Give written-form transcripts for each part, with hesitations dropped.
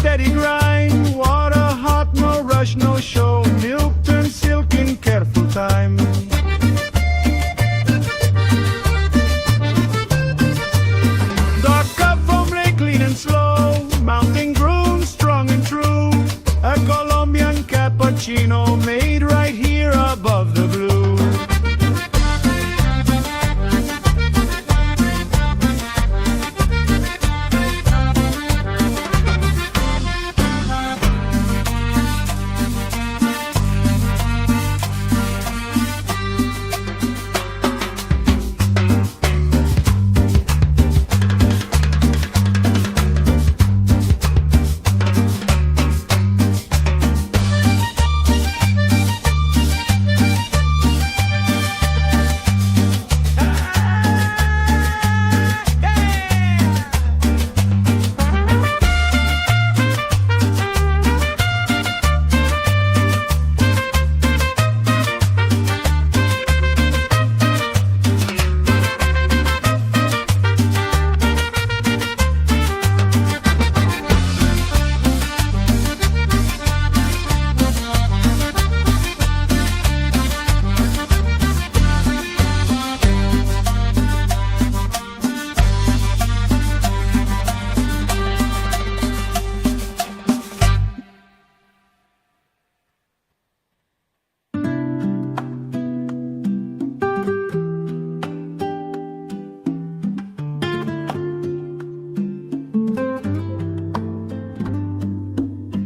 steady grind. Water hot, no rush, no show. Milk turn silk in careful time. Dark cup from lake clean and slow. Mountain groom, strong and true. A Colombian cappuccino made right here above the blue.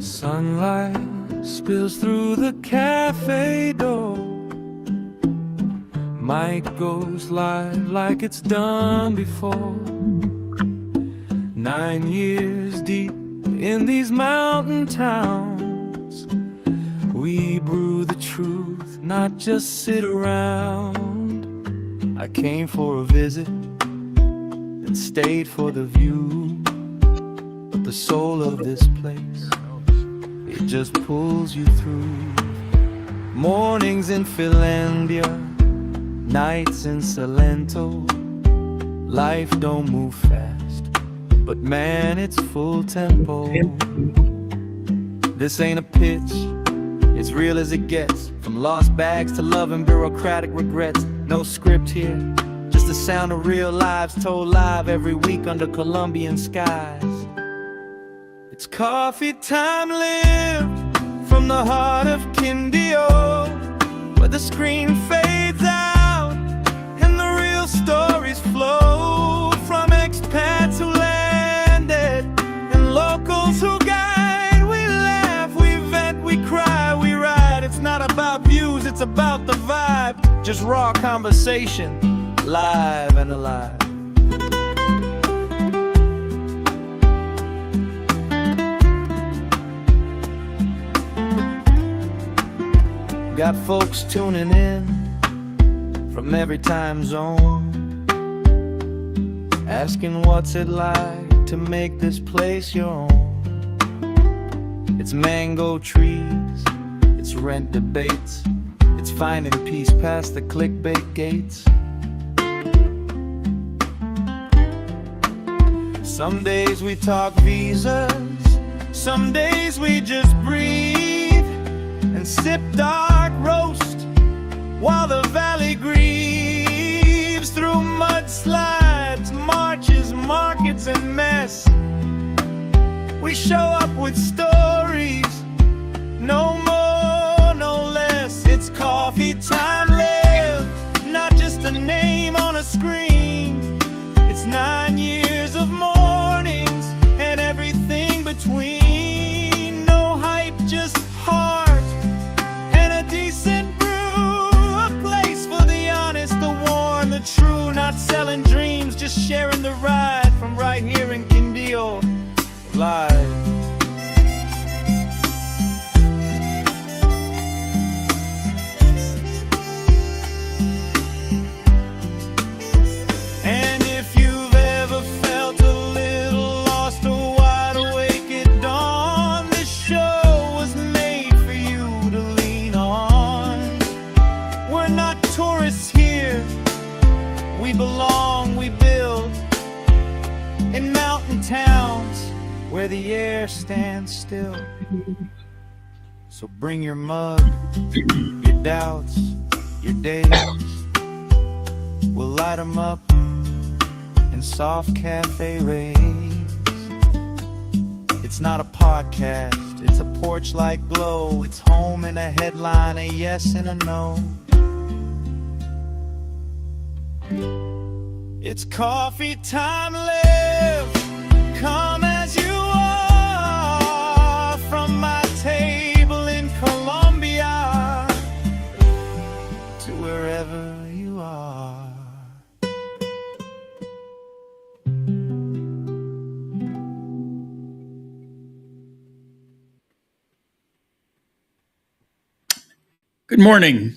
Sunlight spills through the cafe door. Mic goes live like it's done before. 9 years deep in these mountain towns, we brew the truth, not just sit around. I came for a visit and stayed for the view, but the soul of this place, it just pulls you through. Mornings in Finlandia, nights in Salento. Life don't move fast, but man, it's full tempo. This ain't a pitch, it's real as it gets. From lost bags to love and bureaucratic regrets. No script here, just the sound of real lives told live every week under Colombian skies. It's coffee time lived from the heart of Quindío, where the screen fades out and the real stories flow from expats who landed and locals who guide. We laugh, we vent, we cry, we ride. It's not about views, it's about the vibe. Just raw conversation, live and alive. Got folks tuning in from every time zone, asking what's it like to make this place your own. It's mango trees, it's rent debates, it's finding peace past the clickbait gates. Some days we talk visas, some days we just breathe and sip dark roast while the valley grieves through mudslides, marches, markets, and mess. We show up with stories, no more, no less. It's coffee time lived, not just a name on a screen. It's 9 years of mornings and everything between. No hype, just heart and a decent brew. A place for the honest, the warm, the true. Not selling dreams, just sharing the ride from right here in Quindío live. where the air stands still. So bring your mug, your doubts, your days. We'll light 'em up in soft cafe rays. It's not a podcast, it's a porch light glow. It's home and a headline, a yes and a no. It's coffee time, live. Come as you are, from my table in Colombia to wherever you are. Good morning.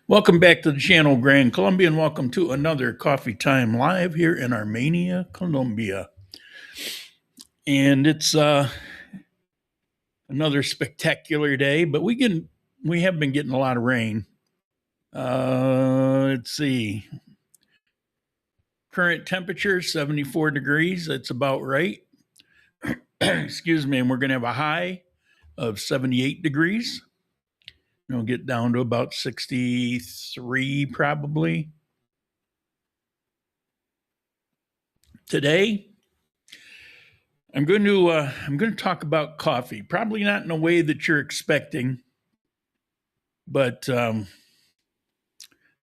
Welcome back to the channel, Grand Colombia, and welcome to another Coffee Time Live here in Armenia, Colombia. And it's another spectacular day, but we have been getting a lot of rain. Let's see. Current temperature 74 degrees. That's about right. Excuse me. And we're going to have a high of 78 degrees. It'll get down to about 63 probably. Today, I'm going to talk about coffee. Probably not in a way that you're expecting, but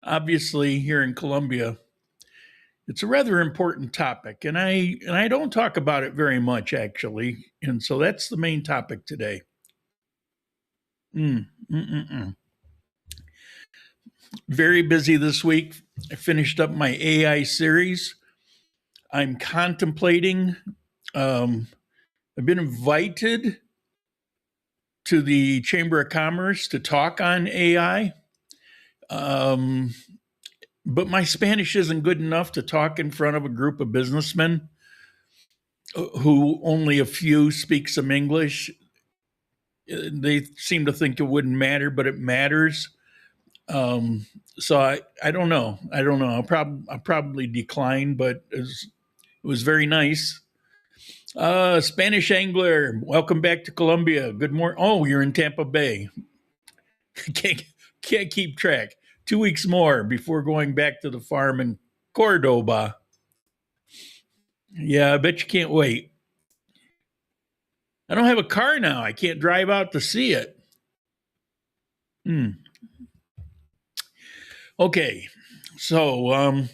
obviously here in Colombia, it's a rather important topic, and I don't talk about it very much actually, and so that's the main topic today. Very busy this week. I finished up my AI series. I'm contemplating. I've been invited to the Chamber of Commerce to talk on AI, but my Spanish isn't good enough to talk in front of a group of businessmen who only a few speak some English. They seem to think it wouldn't matter, but it matters. So I don't know. I'll probably decline, but it was very nice. Spanish Angler, welcome back to Colombia. Good morning. Oh, you're in Tampa Bay. Can't keep track. 2 weeks more before going back to the farm in Cordoba. Yeah, I bet you can't wait. I don't have a car now. I can't drive out to see it. Okay, so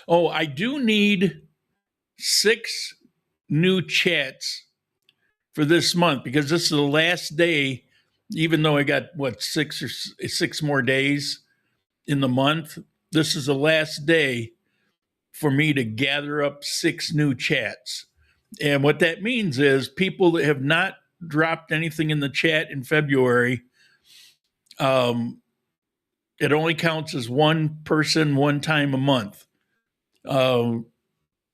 I do need 6 new chats for this month because this is the last day. Even though I got 6 more days in the month, this is the last day for me to gather up 6 new chats. And what that means is people that have not dropped anything in the chat in February, it only counts as one person, one time a month. And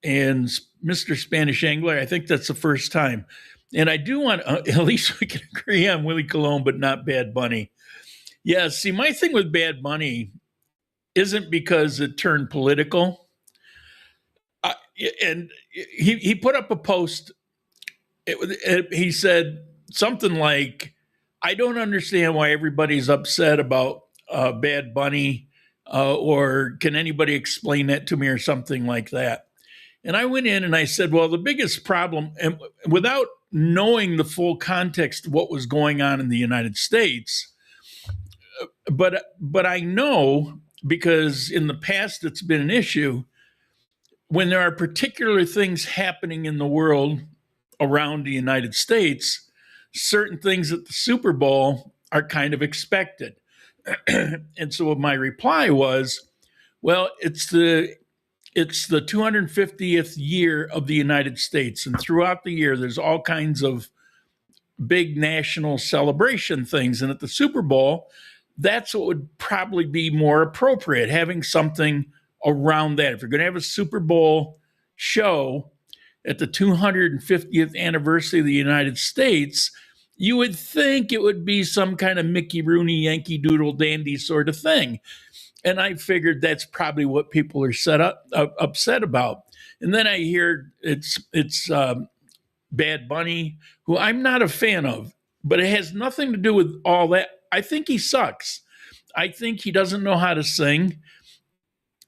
Mr. Spanish Angler, I think that's the first time. And I do want, at least we can agree on Willie Colon, but not Bad Bunny. Yeah, see, my thing with Bad Bunny isn't because it turned political. And he put up a post. He said something like, I don't understand why everybody's upset about Bad Bunny, or can anybody explain that to me, or something like that. And I went in and I said, well, the biggest problem, and without knowing the full context of what was going on in the United States, but I know because in the past it's been an issue, when there are particular things happening in the world around the United States, certain things at the Super Bowl are kind of expected. And so my reply was, well, it's the 250th year of the United States. And throughout the year, there's all kinds of big national celebration things. And at the Super Bowl, that's what would probably be more appropriate, having something around that. If you're going to have a Super Bowl show at the 250th anniversary of the United States, you would think it would be some kind of Mickey Rooney, Yankee Doodle Dandy sort of thing. And I figured that's probably what people are upset about. And then I hear it's Bad Bunny, who I'm not a fan of, but it has nothing to do with all that. I think he sucks. I think he doesn't know how to sing.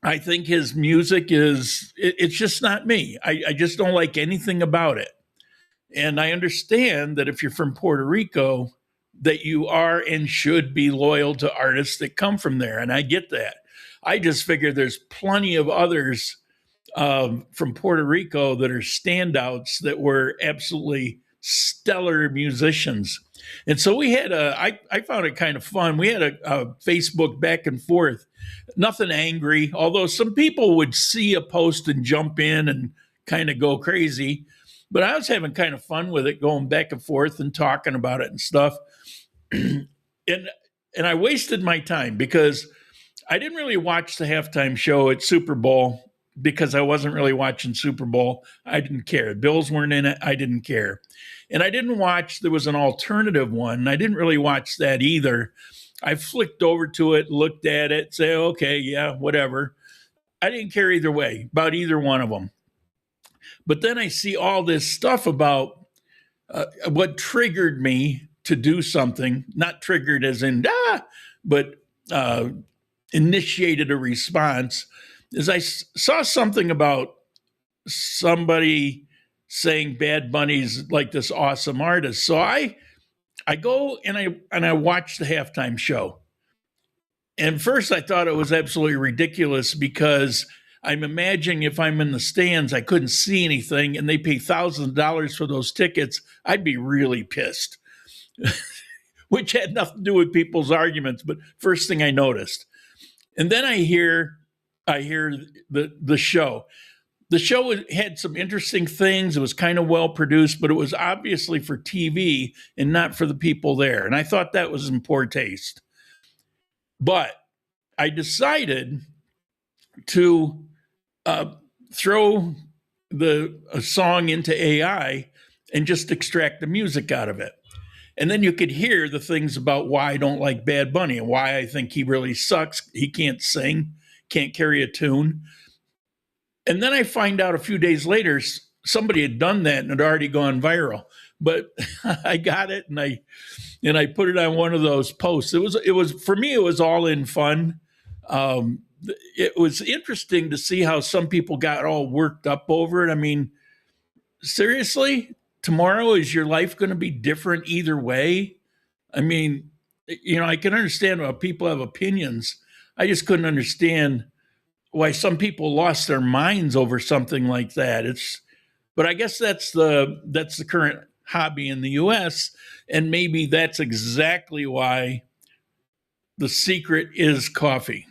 I think his music it's just not me. I just don't like anything about it. And I understand that if you're from Puerto Rico, that you are and should be loyal to artists that come from there. And I get that. I just figure there's plenty of others from Puerto Rico that are standouts that were absolutely stellar musicians. And so we had I found it kind of fun. We had a Facebook back and forth, nothing angry, although some people would see a post and jump in and kind of go crazy. But I was having kind of fun with it, going back and forth and talking about it and stuff. and I wasted my time because I didn't really watch the halftime show at Super Bowl because I wasn't really watching Super Bowl. I didn't care. Bills weren't in it. I didn't care. And I didn't watch, there was an alternative one. And I didn't really watch that either. I flicked over to it, looked at it, say, okay, yeah, whatever. I didn't care either way about either one of them. But then I see all this stuff about what triggered me to do something, not triggered as in, but initiated a response, is I saw something about somebody saying Bad Bunny's like this awesome artist. So I go and I watch the halftime show. And first I thought it was absolutely ridiculous because I'm imagining if I'm in the stands, I couldn't see anything and they pay thousands of dollars for those tickets, I'd be really pissed, which had nothing to do with people's arguments. But first thing I noticed. And then I hear the show. The show had some interesting things. It was kind of well produced, but it was obviously for TV and not for the people there. And I thought that was in poor taste. But I decided to throw a song into AI and just extract the music out of it. And then you could hear the things about why I don't like Bad Bunny and why I think he really sucks. He can't sing, can't carry a tune. And then I find out a few days later, somebody had done that and had already gone viral. But I got it and I put it on one of those posts. It was for me, it was all in fun. It was interesting to see how some people got all worked up over it. I mean, seriously, tomorrow is your life going to be different either way? I mean, I can understand why people have opinions. I just couldn't understand why some people lost their minds over something like that. But I guess that's the current hobby in the US, and maybe that's exactly why the secret is coffee.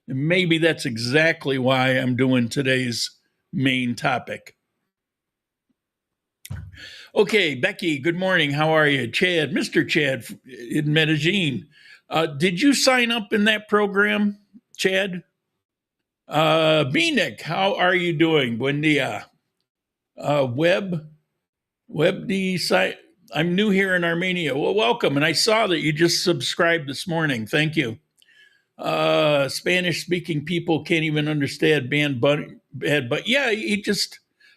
And maybe that's exactly why I'm doing today's main topic. Okay, Becky, good morning. How are you? Chad, Mr. Chad in Medellin. Did you sign up in that program, Chad? Beanick, how are you doing? Buen dia. Webd site. I'm new here in Armenia. Well, welcome. And I saw that you just subscribed this morning. Thank you. Spanish speaking people can't even understand but yeah,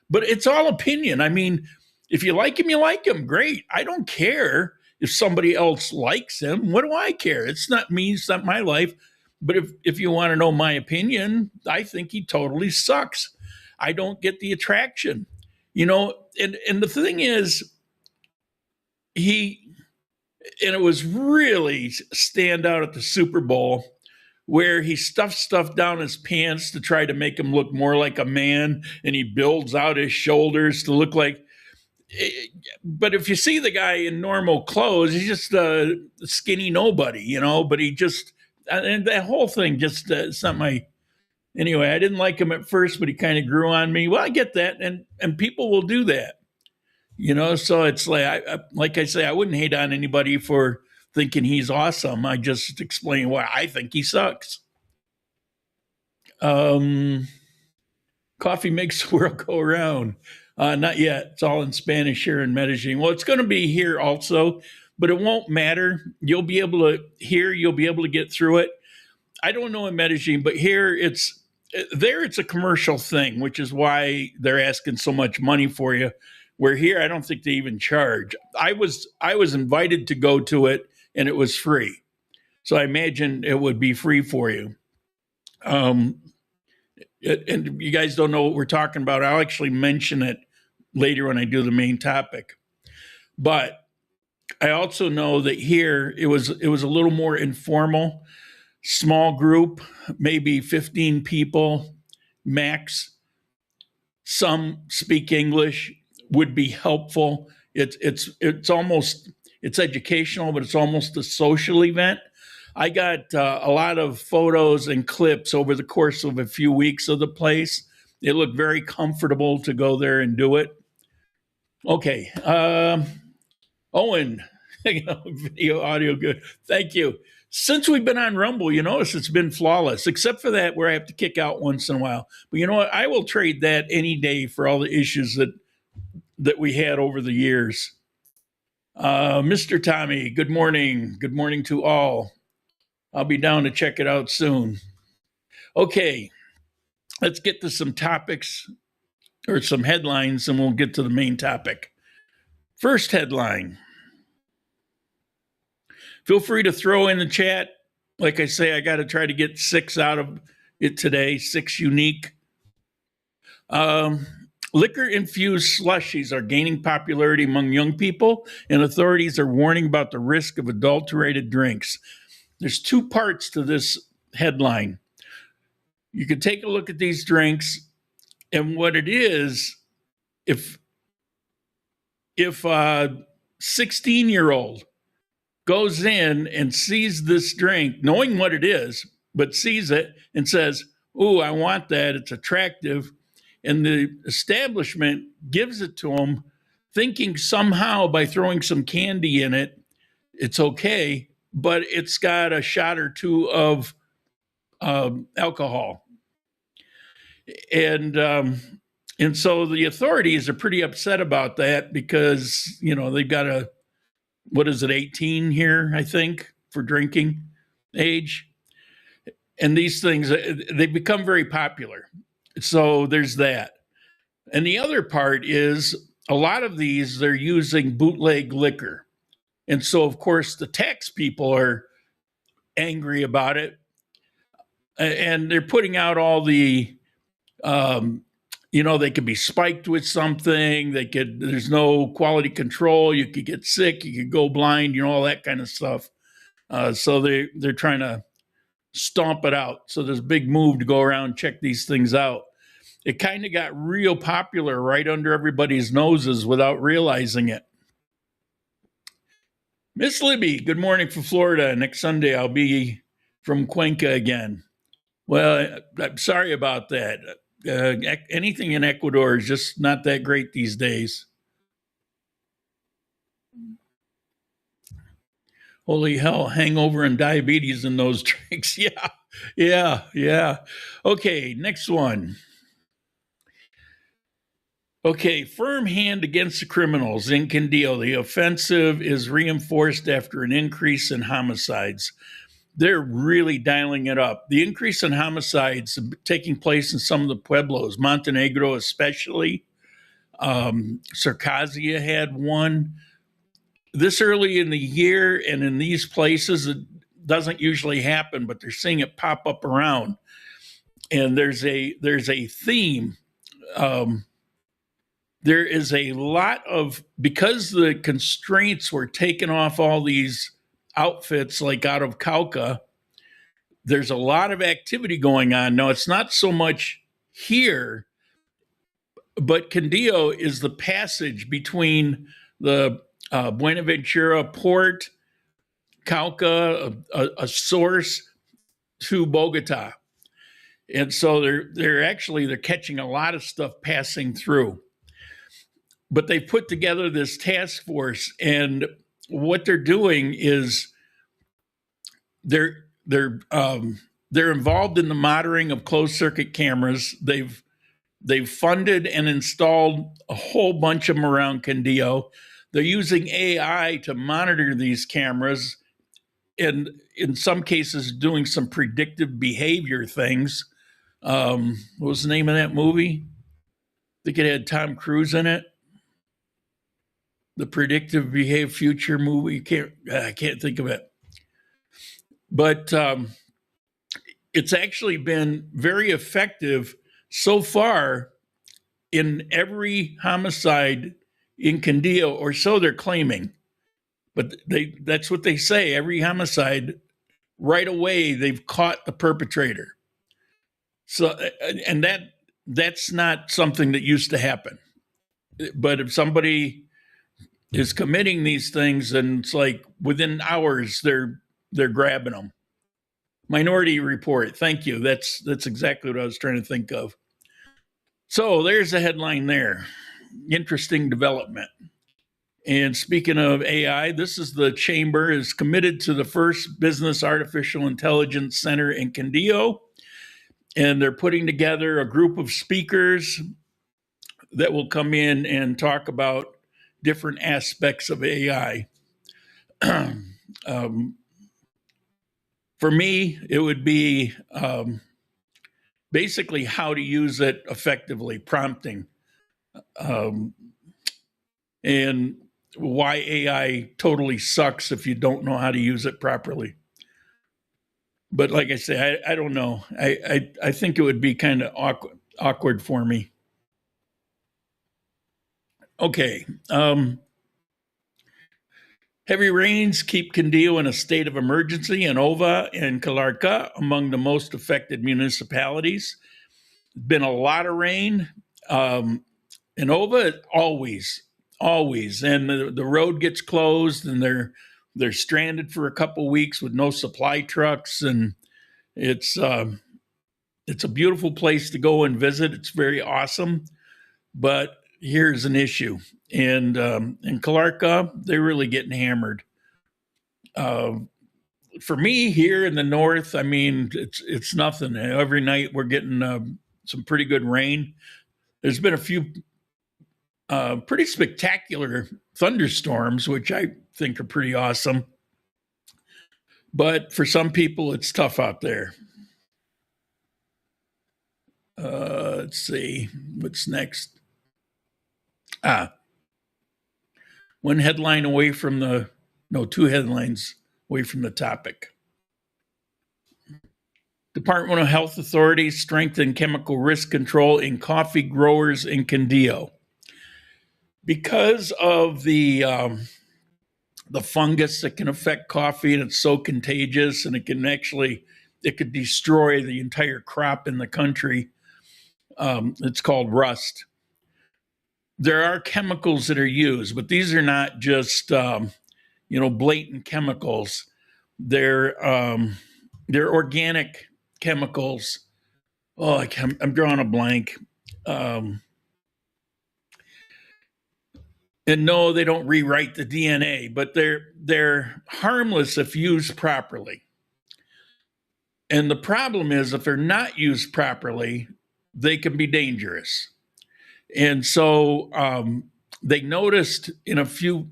but it's all opinion. I mean, if you like him, you like him. Great. I don't care if somebody else likes him. What do I care? It's not me. It's not my life. But if you want to know my opinion, I think he totally sucks. I don't get the attraction, and the thing is, and it was really stand out at the Super Bowl where he stuffed stuff down his pants to try to make him look more like a man, and he builds out his shoulders to look like. But if you see the guy in normal clothes, he's just a skinny nobody, but he just. And that whole thing just, it's not my, anyway, I didn't like him at first, but he kind of grew on me. Well, I get that. And people will do that, so it's like I say, I wouldn't hate on anybody for thinking he's awesome. I just explain why I think he sucks. Coffee makes the world go around. Not yet. It's all in Spanish here in Medellin. Well, it's going to be here also. But it won't matter. You'll be able to hear, you'll be able to get through it. I don't know in Medellin, but here it's a commercial thing, which is why they're asking so much money for you. Where here, I don't think they even charge. I was invited to go to it, and it was free. So I imagine it would be free for you. And you guys don't know what we're talking about. I'll actually mention it later when I do the main topic. But I also know that here it was a little more informal, small group, maybe 15 people max. Some speak English, would be helpful. It's almost, it's educational, but it's almost a social event. I got a lot of photos and clips over the course of a few weeks of the place. It looked very comfortable to go there and do it. Okay, Owen, video, audio, good. Thank you. Since we've been on Rumble, you notice it's been flawless, except for that where I have to kick out once in a while. But you know what? I will trade that any day for all the issues that we had over the years. Mr. Tommy, good morning. Good morning to all. I'll be down to check it out soon. Okay, let's get to some topics or some headlines, and we'll get to the main topic. First headline. Feel free to throw in the chat. Like I say, I got to try to get 6 out of it today, 6 unique. Liquor-infused slushies are gaining popularity among young people, and authorities are warning about the risk of adulterated drinks. There's 2 parts to this headline. You can take a look at these drinks, and what it is, if a 16-year-old goes in and sees this drink, knowing what it is, but sees it and says, "Ooh, I want that, it's attractive," and the establishment gives it to them, thinking somehow by throwing some candy in it, it's okay, but it's got a shot or 2 of alcohol. And so the authorities are pretty upset about that because, they've got a, 18 here, I think, for drinking age. And these things, they've become very popular. So there's that. And the other part is a lot of these, they're using bootleg liquor. And so, of course, the tax people are angry about it. And they're putting out all the, they could be spiked with something. There's no quality control. You could get sick. You could go blind, all that kind of stuff. So they're trying to stomp it out. So there's a big move to go around and check these things out. It kind of got real popular right under everybody's noses without realizing it. Miss Libby, good morning from Florida. Next Sunday, I'll be from Cuenca again. Well, I'm sorry about that. Anything in Ecuador is just not that great these days. Holy hell, hangover and diabetes in those drinks. Yeah. Okay, next one. Okay, firm hand against the criminals in Quindío. The offensive is reinforced after an increase in homicides. They're really dialing it up. The increase in homicides taking place in some of the pueblos, Montenegro especially. Circassia had one. This early in the year and in these places, it doesn't usually happen, but they're seeing it pop up around. And there's a theme. There is a lot of, because the constraints were taken off all these outfits like out of Cauca, there's a lot of activity going on. Now, it's not so much here, but Quindío is the passage between the Buenaventura port, Cauca, a source to Bogota. And so they're catching a lot of stuff passing through. But they put together this task force, and what they're doing is they're involved in the monitoring of closed circuit cameras. They've funded and installed a whole bunch of them around Quindío. They're using AI to monitor these cameras, and in some cases doing some predictive behavior things. What was the name of that movie? I think it had Tom Cruise in it. the predictive behave future movie. I can't think of it. But it's actually been very effective so far in every homicide in Candia, or so they're claiming. But that's what they say. Every homicide, right away, they've caught the perpetrator. So, and that's not something that used to happen. But if somebody is committing these things, and it's like within hours they're grabbing them. Minority Report. Thank you. That's exactly what I was trying to think of. So there's the headline there. Interesting development. And speaking of AI, this is the chamber is committed to the first business artificial intelligence center in Candio. And they're putting together a group of speakers that will come in and talk about different aspects of AI. For me, it would be basically how to use it effectively, prompting, and why AI totally sucks if you don't know how to use it properly. But like I say, I don't know. I think it would be kind of awkward for me. Okay. Heavy rains keep Candio in a state of emergency, and Ova and Calarca among the most affected municipalities. Been a lot of rain. In Ova, always, and the road gets closed, and they're stranded for a couple weeks with no supply trucks, and it's a beautiful place to go and visit. It's very awesome, but here's an issue. And in Calarca, they're really getting hammered. For me here in the north, I mean, it's nothing. Every night we're getting some pretty good rain. There's been a few pretty spectacular thunderstorms, which I think are pretty awesome. But for some people, it's tough out there. Let's see, what's next? One headline away from two headlines away from the topic. Department of Health authorities strengthen chemical risk control in coffee growers in Candio. Because of the fungus that can affect coffee, and it's so contagious, and it could destroy the entire crop in the country. It's called rust. There are chemicals that are used, but these are not just blatant chemicals. They're organic chemicals. Oh, I'm drawing a blank. And no, they don't rewrite the DNA, but they're harmless if used properly. And the problem is, if they're not used properly, they can be dangerous. And so they noticed in a few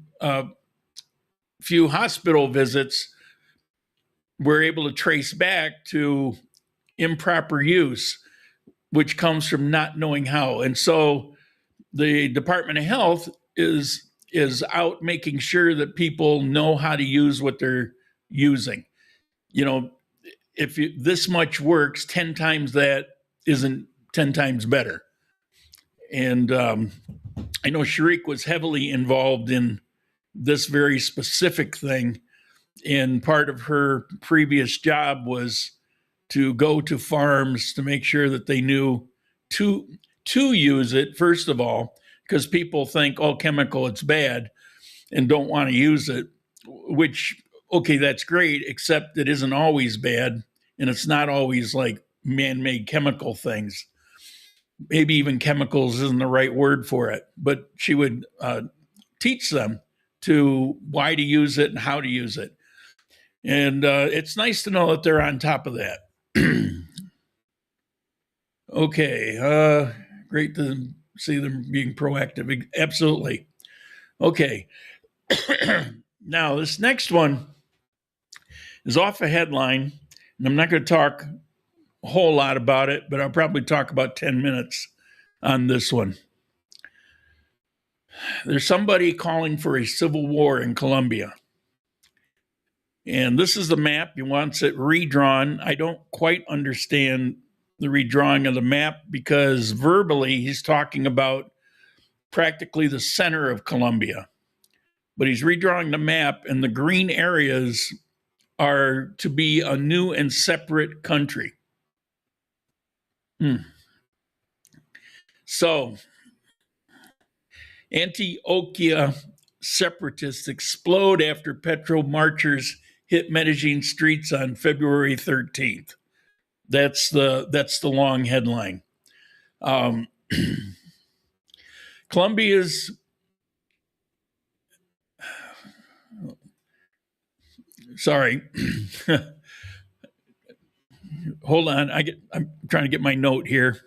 hospital visits, we're able to trace back to improper use, which comes from not knowing how. And so the Department of Health is out making sure that people know how to use what they're using. If this much works, 10 times that isn't 10 times better. And I know Sharik was heavily involved in this very specific thing. And part of her previous job was to go to farms to make sure that they knew to use it, first of all, because people think, chemical, it's bad, and don't want to use it, which, okay, that's great, except it isn't always bad, and it's not always like man-made chemical things. Maybe even chemicals isn't the right word for it, but she would teach them to why to use it and how to use it. And it's nice to know that they're on top of that. Okay, great to see them being proactive. Absolutely. Okay. Now, this next one is off a headline, and I'm not going to talk a whole lot about it, but I'll probably talk about 10 minutes on this one. there's somebody calling for a civil war in Colombia. And this is the map. He wants it redrawn. I don't quite understand the redrawing of the map because verbally he's talking about practically the center of Colombia. But he's redrawing the map, and the green areas are to be a new and separate country. So, Antioquia separatists explode after Petro marchers hit Medellin streets on February 13th. That's the long headline. Colombia's sorry. Hold on. I'm trying to get my note here.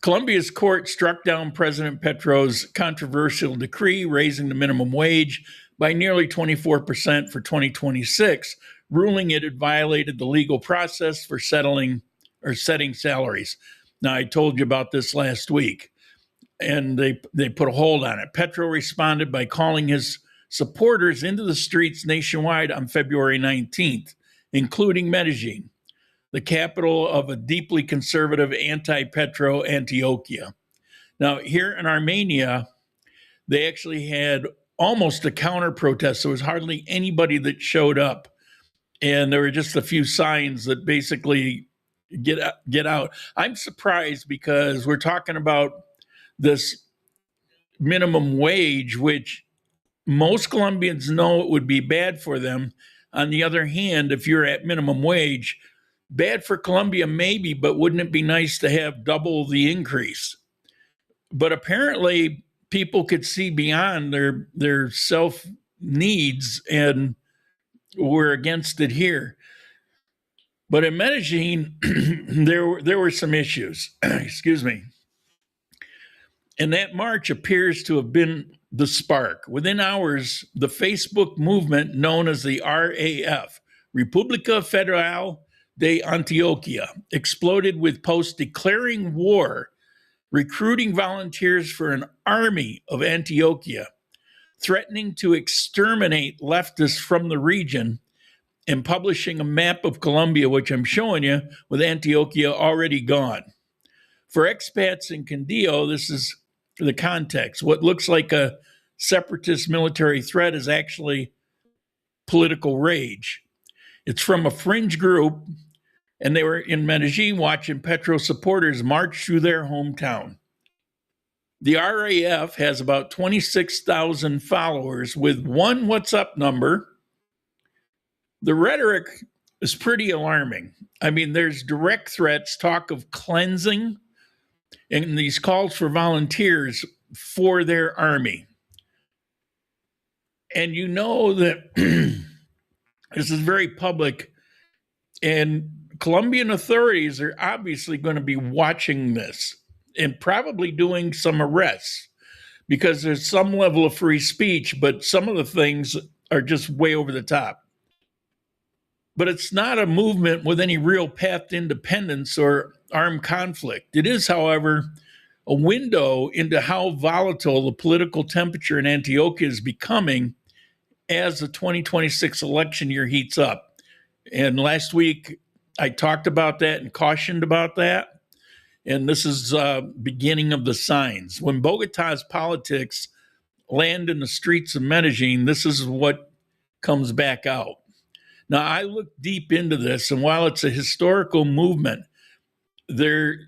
Colombia's court struck down President Petro's controversial decree raising the minimum wage by nearly 24% for 2026, ruling it had violated the legal process for setting salaries. Now, I told you about this last week, and they put a hold on it. Petro responded by calling his supporters into the streets nationwide on February 19th, including Medellin, the capital of a deeply conservative anti-Petro Antioquia. Now, here in Armenia, they actually had almost a counter protest. There was hardly anybody that showed up. And there were just a few signs that basically get out. I'm surprised because we're talking about this minimum wage, which most Colombians know it would be bad for them. On the other hand, if you're at minimum wage, bad for Colombia maybe, but wouldn't it be nice to have double the increase? But apparently people could see beyond their self needs and were against it here. But in Medellin, there were some issues. Excuse me. And that march appears to have been the spark. Within hours, the Facebook movement known as the RAF, República Federal de Antioquia, exploded with posts declaring war, recruiting volunteers for an army of Antioquia, threatening to exterminate leftists from the region, and publishing a map of Colombia, which I'm showing you, with Antioquia already gone. For expats in Quindío, this is the context. What looks like a separatist military threat is actually political rage. It's from a fringe group, and they were in Medellin watching Petro supporters march through their hometown. The RAF has about 26,000 followers with one WhatsApp number. The rhetoric is pretty alarming. I mean, there's direct threats, talk of cleansing, and these calls for volunteers for their army. And you know that this is very public, and Colombian authorities are obviously going to be watching this and probably doing some arrests because there's some level of free speech, but some of the things are just way over the top. But it's not a movement with any real path to independence or armed conflict. It is, however, a window into how volatile the political temperature in Antioquia is becoming as the 2026 election year heats up. And last week, I talked about that and cautioned about that. And this is beginning of the signs. When Bogota's politics land in the streets of Medellin, this is what comes back out. Now, I looked deep into this, and while it's a historical movement, there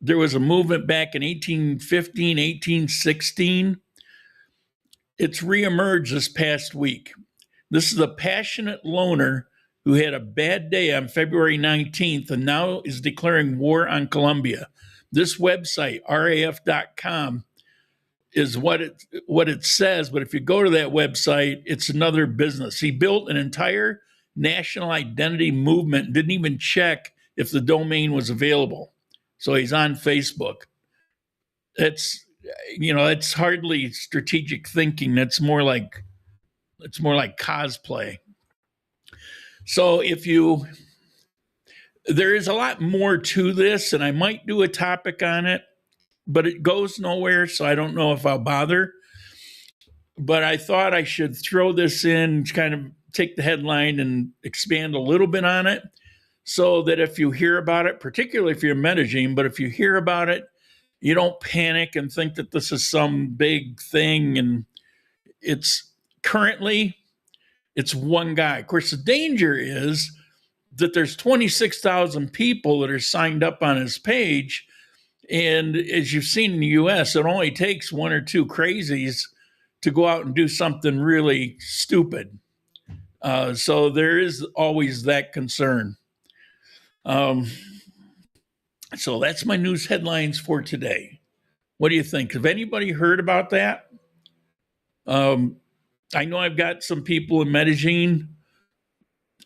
was a movement back in 1815, 1816. It's reemerged this past week. This is a passionate loner who had a bad day on February 19th and now is declaring war on Colombia. This website, raf.com, is what it says, but if you go to that website, it's another business. He built an entire national identity movement, didn't even check if the domain was available. So he's on Facebook. It's hardly strategic thinking. That's more like cosplay. So there is a lot more to this, and I might do a topic on it. but it goes nowhere, so I don't know if I'll bother. But I thought I should throw this in, kind of take the headline and expand a little bit on it, so that if you hear about it, particularly if you're Medellin, but if you hear about it, you don't panic and think that this is some big thing. And it's currently, it's one guy. Of course, the danger is that there's 26,000 people that are signed up on his page. And as you've seen in the US, it only takes one or two crazies to go out and do something really stupid. So there is always that concern. So that's my news headlines for today. What do you think? Have anybody heard about that? I know I've got some people in Medellin.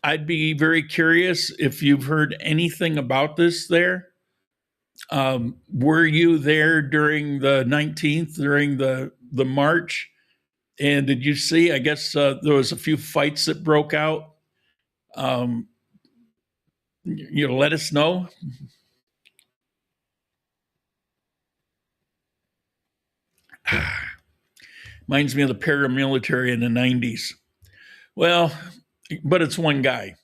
I'd be very curious if you've heard anything about this there. Were you there during the 19th, during the march? And did you see, I guess there was a few fights that broke out. Let us know. Reminds me of the paramilitary in the 90s. Well, but it's one guy,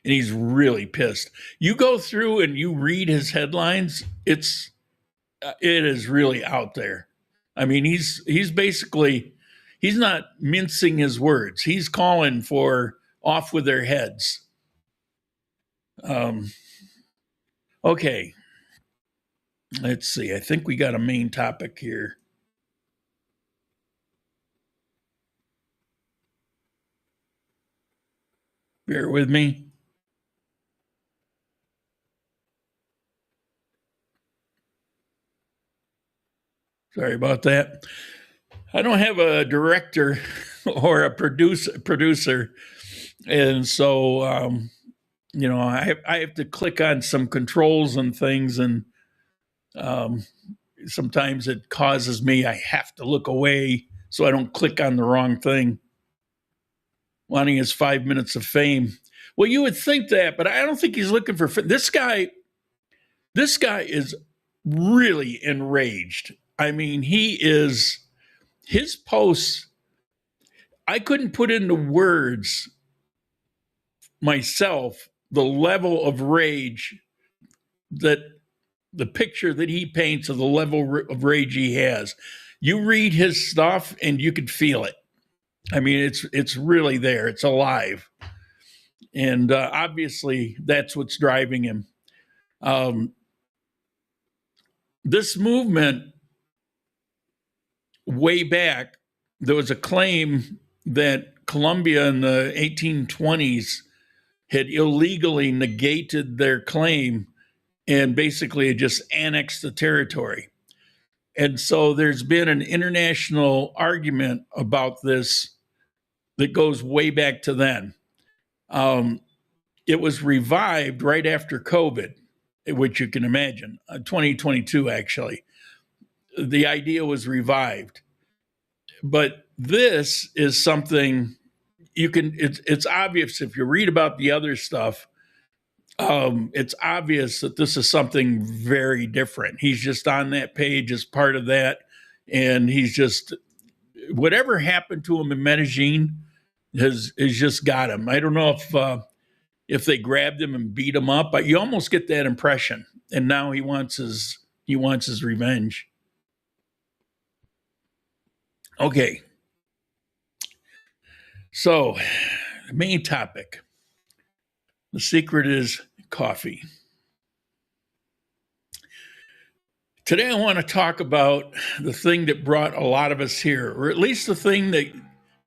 and he's really pissed. You go through and you read his headlines, it is really out there. I mean, he's basically, he's not mincing his words. He's calling for off with their heads. Okay. Let's see. I think we got a main topic here. Bear with me. Sorry about that. I don't have a director or a producer. And so, I have to click on some controls and things, and sometimes it causes me, I have to look away so I don't click on the wrong thing. Wanting his 5 minutes of fame. Well, you would think that, but I don't think he's looking for this guy. This guy is really enraged. I mean, his posts, I couldn't put into words myself the level of rage, that the picture that he paints of the level of rage he has. You read his stuff and you could feel it. I mean, it's really there. It's alive. And obviously that's what's driving him. This movement, way back, there was a claim that Colombia in the 1820s had illegally negated their claim and basically just annexed the territory. And so there's been an international argument about this that goes way back to then. It was revived right after COVID, which you can imagine, 2022 actually. The idea was revived. But this is something it's obvious if you read about the other stuff, it's obvious that this is something very different. He's just on that page as part of that. And he's just, whatever happened to him in Medellin has just got him. I don't know if they grabbed him and beat him up, but you almost get that impression. And now he wants his revenge. Okay. So, the main topic. The secret is coffee. Today I want to talk about the thing that brought a lot of us here, or at least the thing that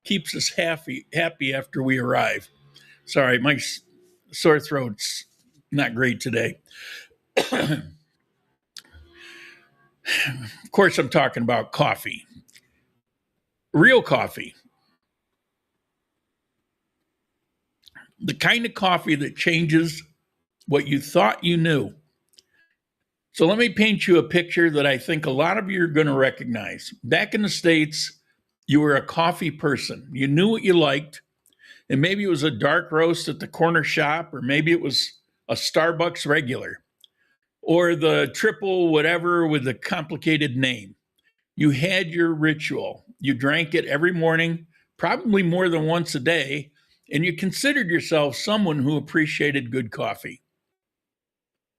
keeps us happy after we arrive. Sorry, my sore throat's not great today. Of course, I'm talking about coffee. Real coffee. The kind of coffee that changes what you thought you knew. So let me paint you a picture that I think a lot of you are going to recognize. Back in the States, you were a coffee person. You knew what you liked, and maybe it was a dark roast at the corner shop, or maybe it was a Starbucks regular. or the triple whatever with a complicated name. You had your ritual. You drank it every morning, probably more than once a day, and you considered yourself someone who appreciated good coffee.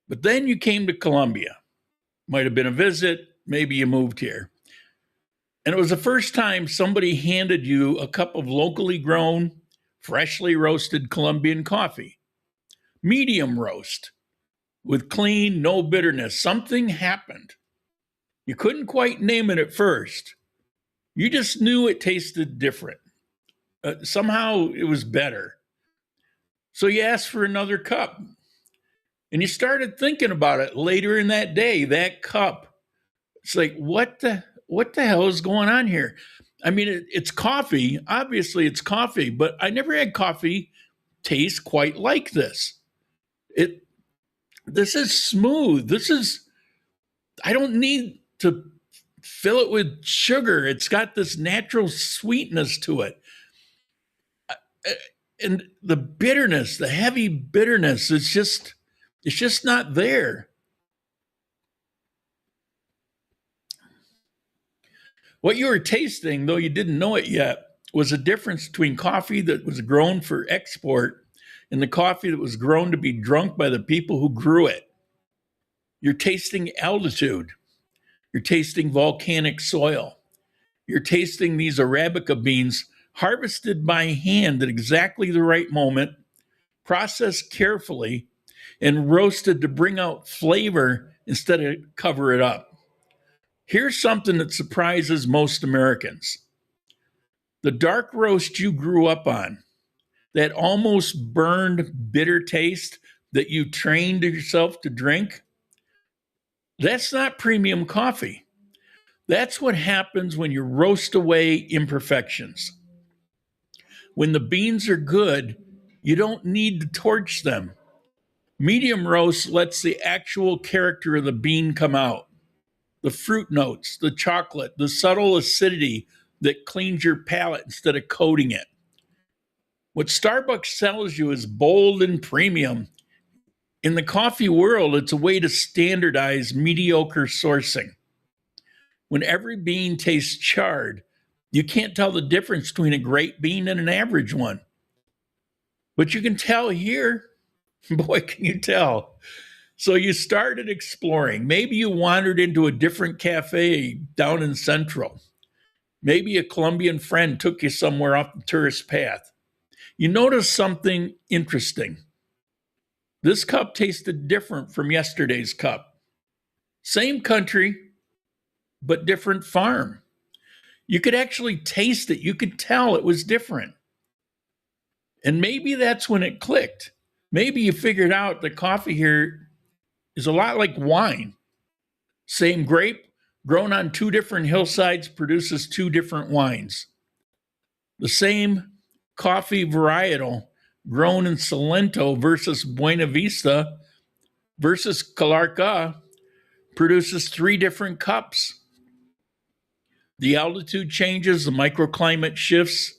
But then you came to Colombia. Might have been a visit, maybe you moved here. And it was the first time somebody handed you a cup of locally grown, freshly roasted Colombian coffee. Medium roast, with clean, no bitterness. Something happened. You couldn't quite name it at first. You just knew it tasted different. Somehow it was better. So you asked for another cup. And you started thinking about it later in that day, that cup. It's like, what the hell is going on here? I mean, it's coffee. Obviously, it's coffee, but I never had coffee taste quite like this. This is smooth. I don't need to fill it with sugar. It's got this natural sweetness to it. And the bitterness, the heavy bitterness, it's just not there. What you were tasting, though you didn't know it yet, was a difference between coffee that was grown for export and the coffee that was grown to be drunk by the people who grew it. You're tasting altitude. You're tasting volcanic soil. You're tasting these Arabica beans harvested by hand at exactly the right moment, processed carefully, and roasted to bring out flavor instead of cover it up. Here's something that surprises most Americans. The dark roast you grew up on, that almost burned bitter taste that you trained yourself to drink, that's not premium coffee. That's what happens when you roast away imperfections. When the beans are good, you don't need to torch them. Medium roast lets the actual character of the bean come out. The fruit notes, the chocolate, the subtle acidity that cleans your palate instead of coating it. What Starbucks sells you is bold and premium. In the coffee world, it's a way to standardize mediocre sourcing. When every bean tastes charred, you can't tell the difference between a great bean and an average one. But you can tell here. Boy, can you tell. So you started exploring. Maybe you wandered into a different cafe down in Central. Maybe a Colombian friend took you somewhere off the tourist path. You noticed something interesting. This cup tasted different from yesterday's cup. Same country, but different farm. You could actually taste it. You could tell it was different. And maybe that's when it clicked. Maybe you figured out that coffee here is a lot like wine. Same grape, grown on two different hillsides, produces two different wines. The same coffee varietal grown in Salento versus Buena Vista versus Calarca produces three different cups. The altitude changes, the microclimate shifts,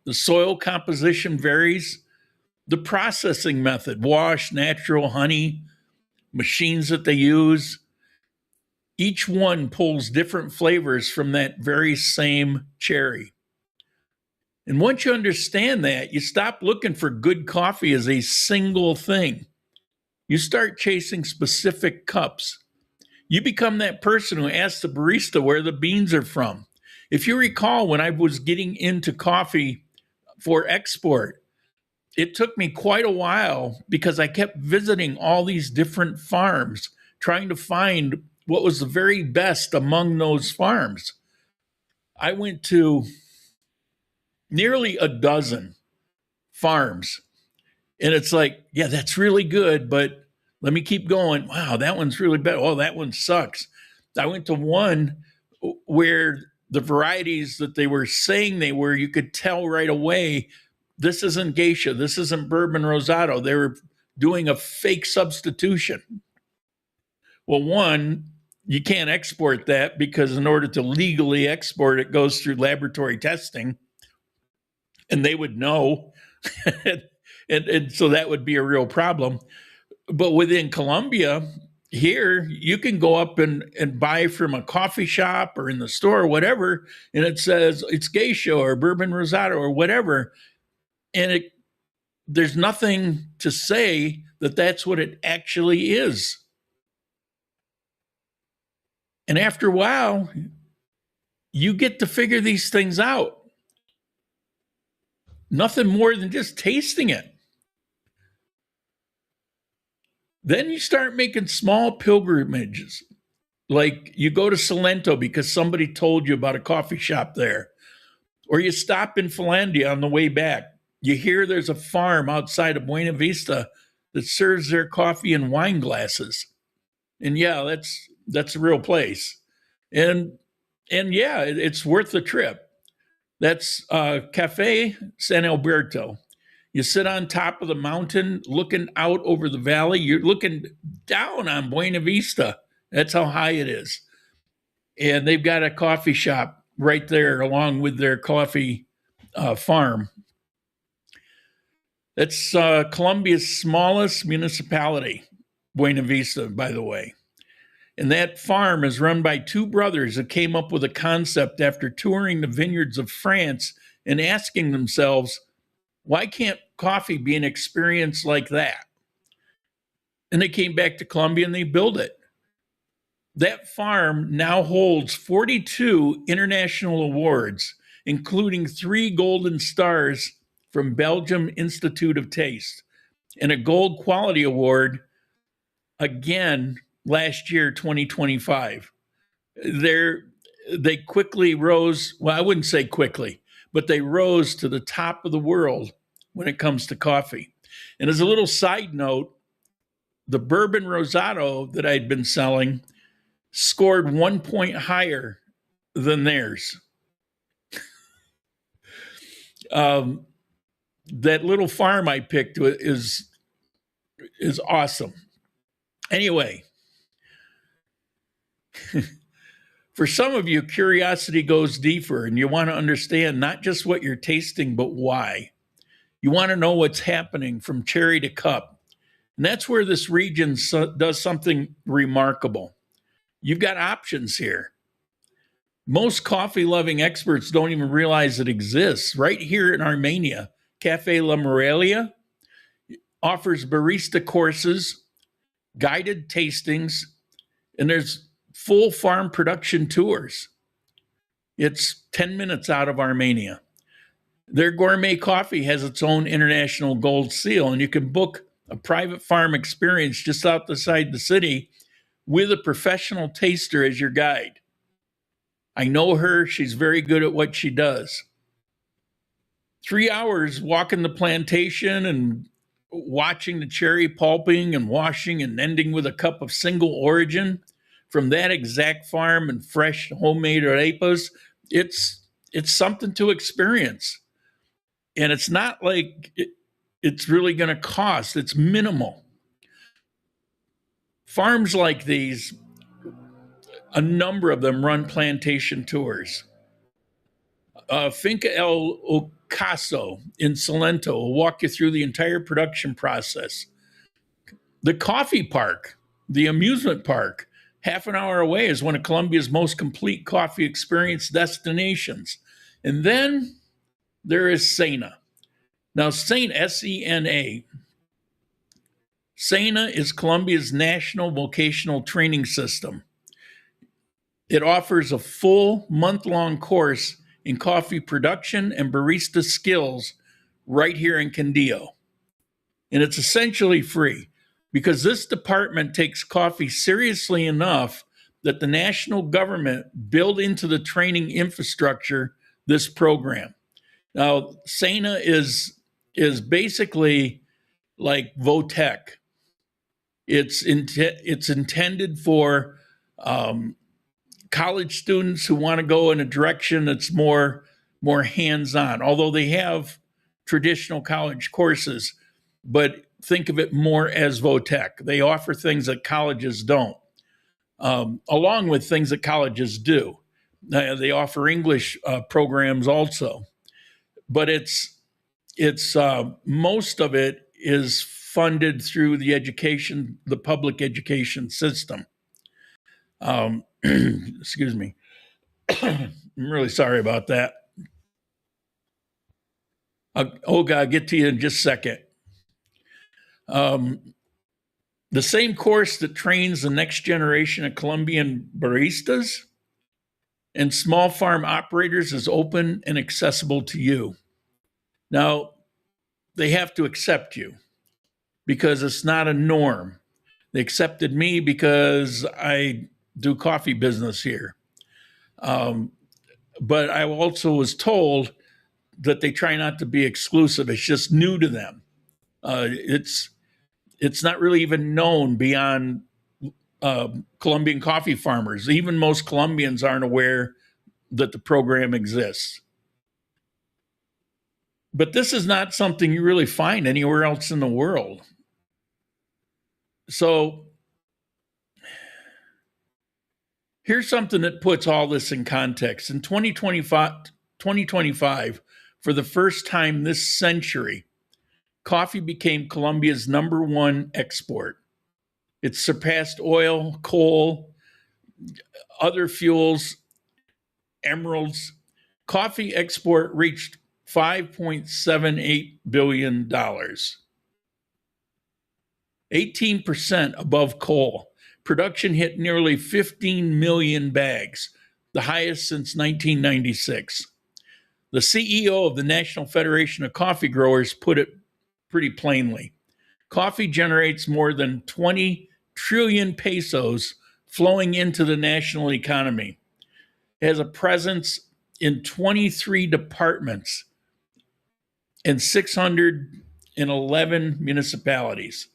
the soil composition varies, the processing method, wash, natural, honey, machines that they use, each one pulls different flavors from that very same cherry. And once you understand that, you stop looking for good coffee as a single thing. You start chasing specific cups. You become that person who asks the barista where the beans are from. If you recall, when I was getting into coffee for export, it took me quite a while because I kept visiting all these different farms, trying to find what was the very best among those farms. I went to nearly a dozen farms, and it's like, yeah, that's really good, but let me keep going. Wow, that one's really bad. Oh, that one sucks. I went to one where the varieties that they were saying they were, you could tell right away, this isn't Geisha, this isn't Bourbon Rosado. They were doing a fake substitution. Well, one, you can't export that because in order to legally export it goes through laboratory testing, and they would know. and so that would be a real problem. But within Colombia, Here, you can go up and buy from a coffee shop or in the store or whatever, and it says it's geisha or bourbon rosado or whatever. And there's nothing to say that that's what it actually is. And after a while, you get to figure these things out. Nothing more than just tasting it. Then you start making small pilgrimages. Like you go to Salento because somebody told you about a coffee shop there. Or you stop in Finlandia on the way back. You hear there's a farm outside of Buena Vista that serves their coffee in wine glasses. And yeah, that's a real place. And yeah, it's worth the trip. That's Cafe San Alberto. You sit on top of the mountain looking out over the valley. You're looking down on Buena Vista. That's how high it is. And they've got a coffee shop right there along with their coffee farm. That's Colombia's smallest municipality, Buena Vista, by the way. And that farm is run by two brothers that came up with a concept after touring the vineyards of France and asking themselves, why can't coffee be an experience like that? And they came back to Colombia and they built it. That farm now holds 42 international awards, including 3 golden stars from Belgium Institute of Taste and a gold quality award again last year, 2025. They quickly rose, well, I wouldn't say quickly, but they rose to the top of the world when it comes to coffee. And as a little side note, the bourbon rosado that I'd been selling scored 1 point higher than theirs. That little farm I picked is awesome. Anyway, for some of you, curiosity goes deeper and you want to understand not just what you're tasting, but why. You want to know what's happening from cherry to cup. And that's where this region does something remarkable. You've got options here. Most coffee-loving experts don't even realize it exists. Right here in Armenia, Cafe La Morelia offers barista courses, guided tastings, and there's full farm production tours. It's 10 minutes out of Armenia. Their gourmet coffee has its own international gold seal, and you can book a private farm experience just outside the city with a professional taster as your guide. I know her. She's very good at what she does. 3 hours walking the plantation and watching the cherry pulping and washing and ending with a cup of single origin from that exact farm and fresh homemade arepas. It's something to experience. And it's not like it's really going to cost. It's minimal. Farms like these, a number of them run plantation tours. Finca El Ocaso in Salento will walk you through the entire production process. The coffee park, the amusement park, half an hour away, is one of Colombia's most complete coffee experience destinations. And then there is Sena. Now, Sena, S-E-N-A, Sena is Colombia's national vocational training system. It offers a full month-long course in coffee production and barista skills right here in Quindío. And it's essentially free because this department takes coffee seriously enough that the national government built into the training infrastructure this program. Now, Sena is basically like Votech. It's intended for college students who want to go in a direction that's more hands-on, although they have traditional college courses, but think of it more as Votech. They offer things that colleges don't, along with things that colleges do. They offer English programs also, but it's most of it is funded through the public education system. Excuse me. I'm really sorry about that. Olga, I'll get to you in just a second. The same course that trains the next generation of Colombian baristas and small farm operators is open and accessible to you. Now, they have to accept you because it's not a norm. They accepted me because I do coffee business here. But I also was told that they try not to be exclusive. It's just new to them. It's not really even known beyond Colombian coffee farmers. Even most Colombians aren't aware that the program exists. But this is not something you really find anywhere else in the world. So here's something that puts all this in context. In 2025, for the first time this century, coffee became Colombia's #1 export. It surpassed oil, coal, other fuels, emeralds. Coffee export reached $5.78 billion, 18% above coal. Production hit nearly 15 million bags, the highest since 1996. The CEO of the National Federation of Coffee Growers put it pretty plainly. Coffee generates more than 20 trillion pesos flowing into the national economy. It has a presence in 23 departments and 611 municipalities.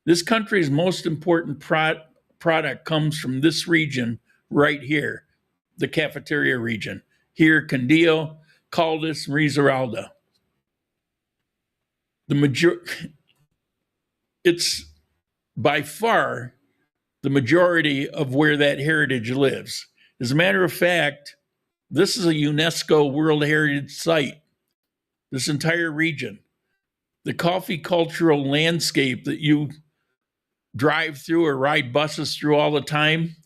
This country's most important product comes from this region right here, the cafeteria region. Here, Quindío, Caldas, and Risaralda. It's by far the majority of where that heritage lives. As a matter of fact, this is a UNESCO World Heritage Site, this entire region. The coffee cultural landscape that you drive through or ride buses through all the time,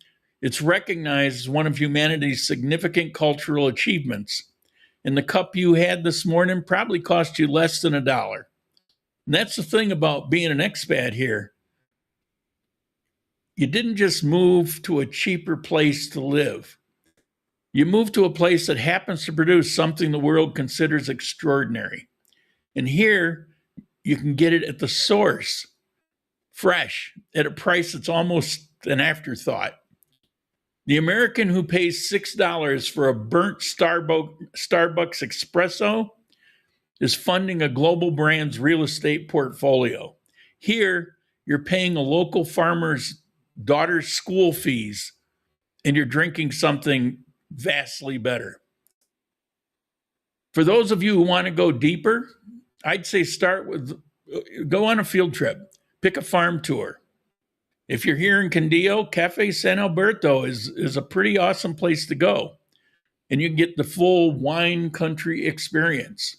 it's recognized as one of humanity's significant cultural achievements. And the cup you had this morning probably cost you less than $1. And that's the thing about being an expat here. You didn't just move to a cheaper place to live. You moved to a place that happens to produce something the world considers extraordinary. And here, you can get it at the source, fresh, at a price that's almost an afterthought. The American who pays $6 for a burnt Starbucks espresso is funding a global brand's real estate portfolio. Here, you're paying a local farmer's daughter's school fees, and you're drinking something vastly better. For those of you who want to go deeper, I'd say go on a field trip, pick a farm tour. If you're here in Quindío, Cafe San Alberto is a pretty awesome place to go. And you can get the full wine country experience.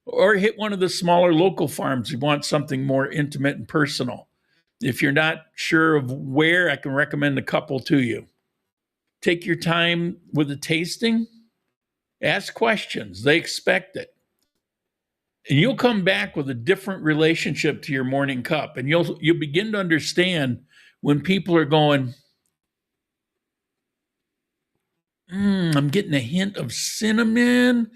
Or hit one of the smaller local farms if you want something more intimate and personal. If you're not sure of where, I can recommend a couple to you. Take your time with the tasting. Ask questions. They expect it. And you'll come back with a different relationship to your morning cup. And you'll begin to understand when people are going, I'm getting a hint of cinnamon.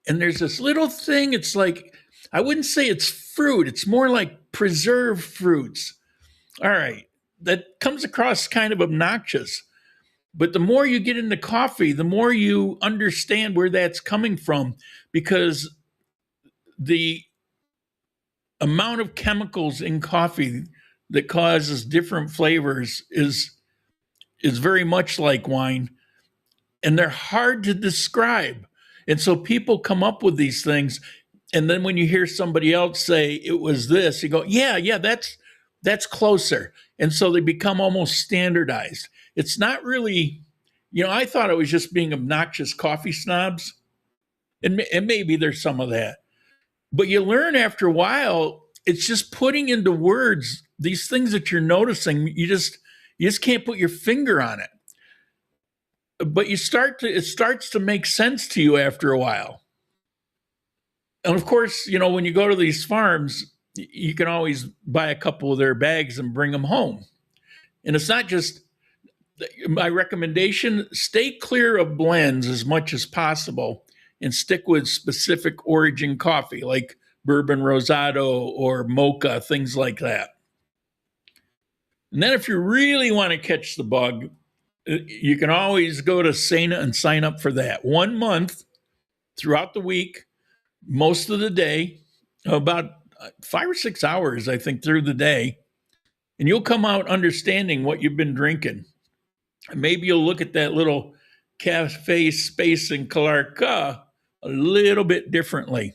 And there's this little thing, it's like, I wouldn't say it's fruit. It's more like preserved fruits. All right, that comes across kind of obnoxious. But the more you get into coffee, the more you understand where that's coming from, because the amount of chemicals in coffee that causes different flavors is very much like wine, and they're hard to describe. And so people come up with these things, and then when you hear somebody else say it was this, you go, yeah, that's closer. And so they become almost standardized. It's not really, I thought it was just being obnoxious coffee snobs, and maybe there's some of that. But you learn after a while, it's just putting into words these things that you're noticing. You just can't put your finger on it. But it starts to make sense to you after a while. And of course, when you go to these farms, you can always buy a couple of their bags and bring them home. And it's not just my recommendation, stay clear of blends as much as possible and stick with specific origin coffee like bourbon rosado or mocha, things like that. And then if you really want to catch the bug, you can always go to Sana and sign up for that. 1 month throughout the week, most of the day, about 5 or 6 hours, I think, through the day. And you'll come out understanding what you've been drinking. And maybe you'll look at that little cafe space in Calarca a little bit differently.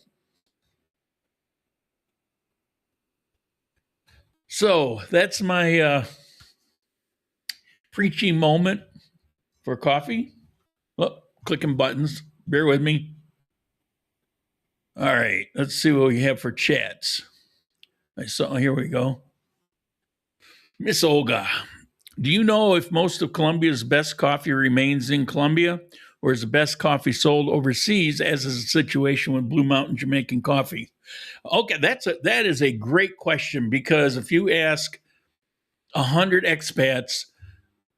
So that's my preachy moment for coffee. Oh, clicking buttons. Bear with me. All right, let's see what we have for chats. Here we go. Miss Olga, do you know if most of Colombia's best coffee remains in Colombia, or is the best coffee sold overseas, as is the situation with Blue Mountain Jamaican coffee? Okay, that is a great question, because if you ask 100 expats,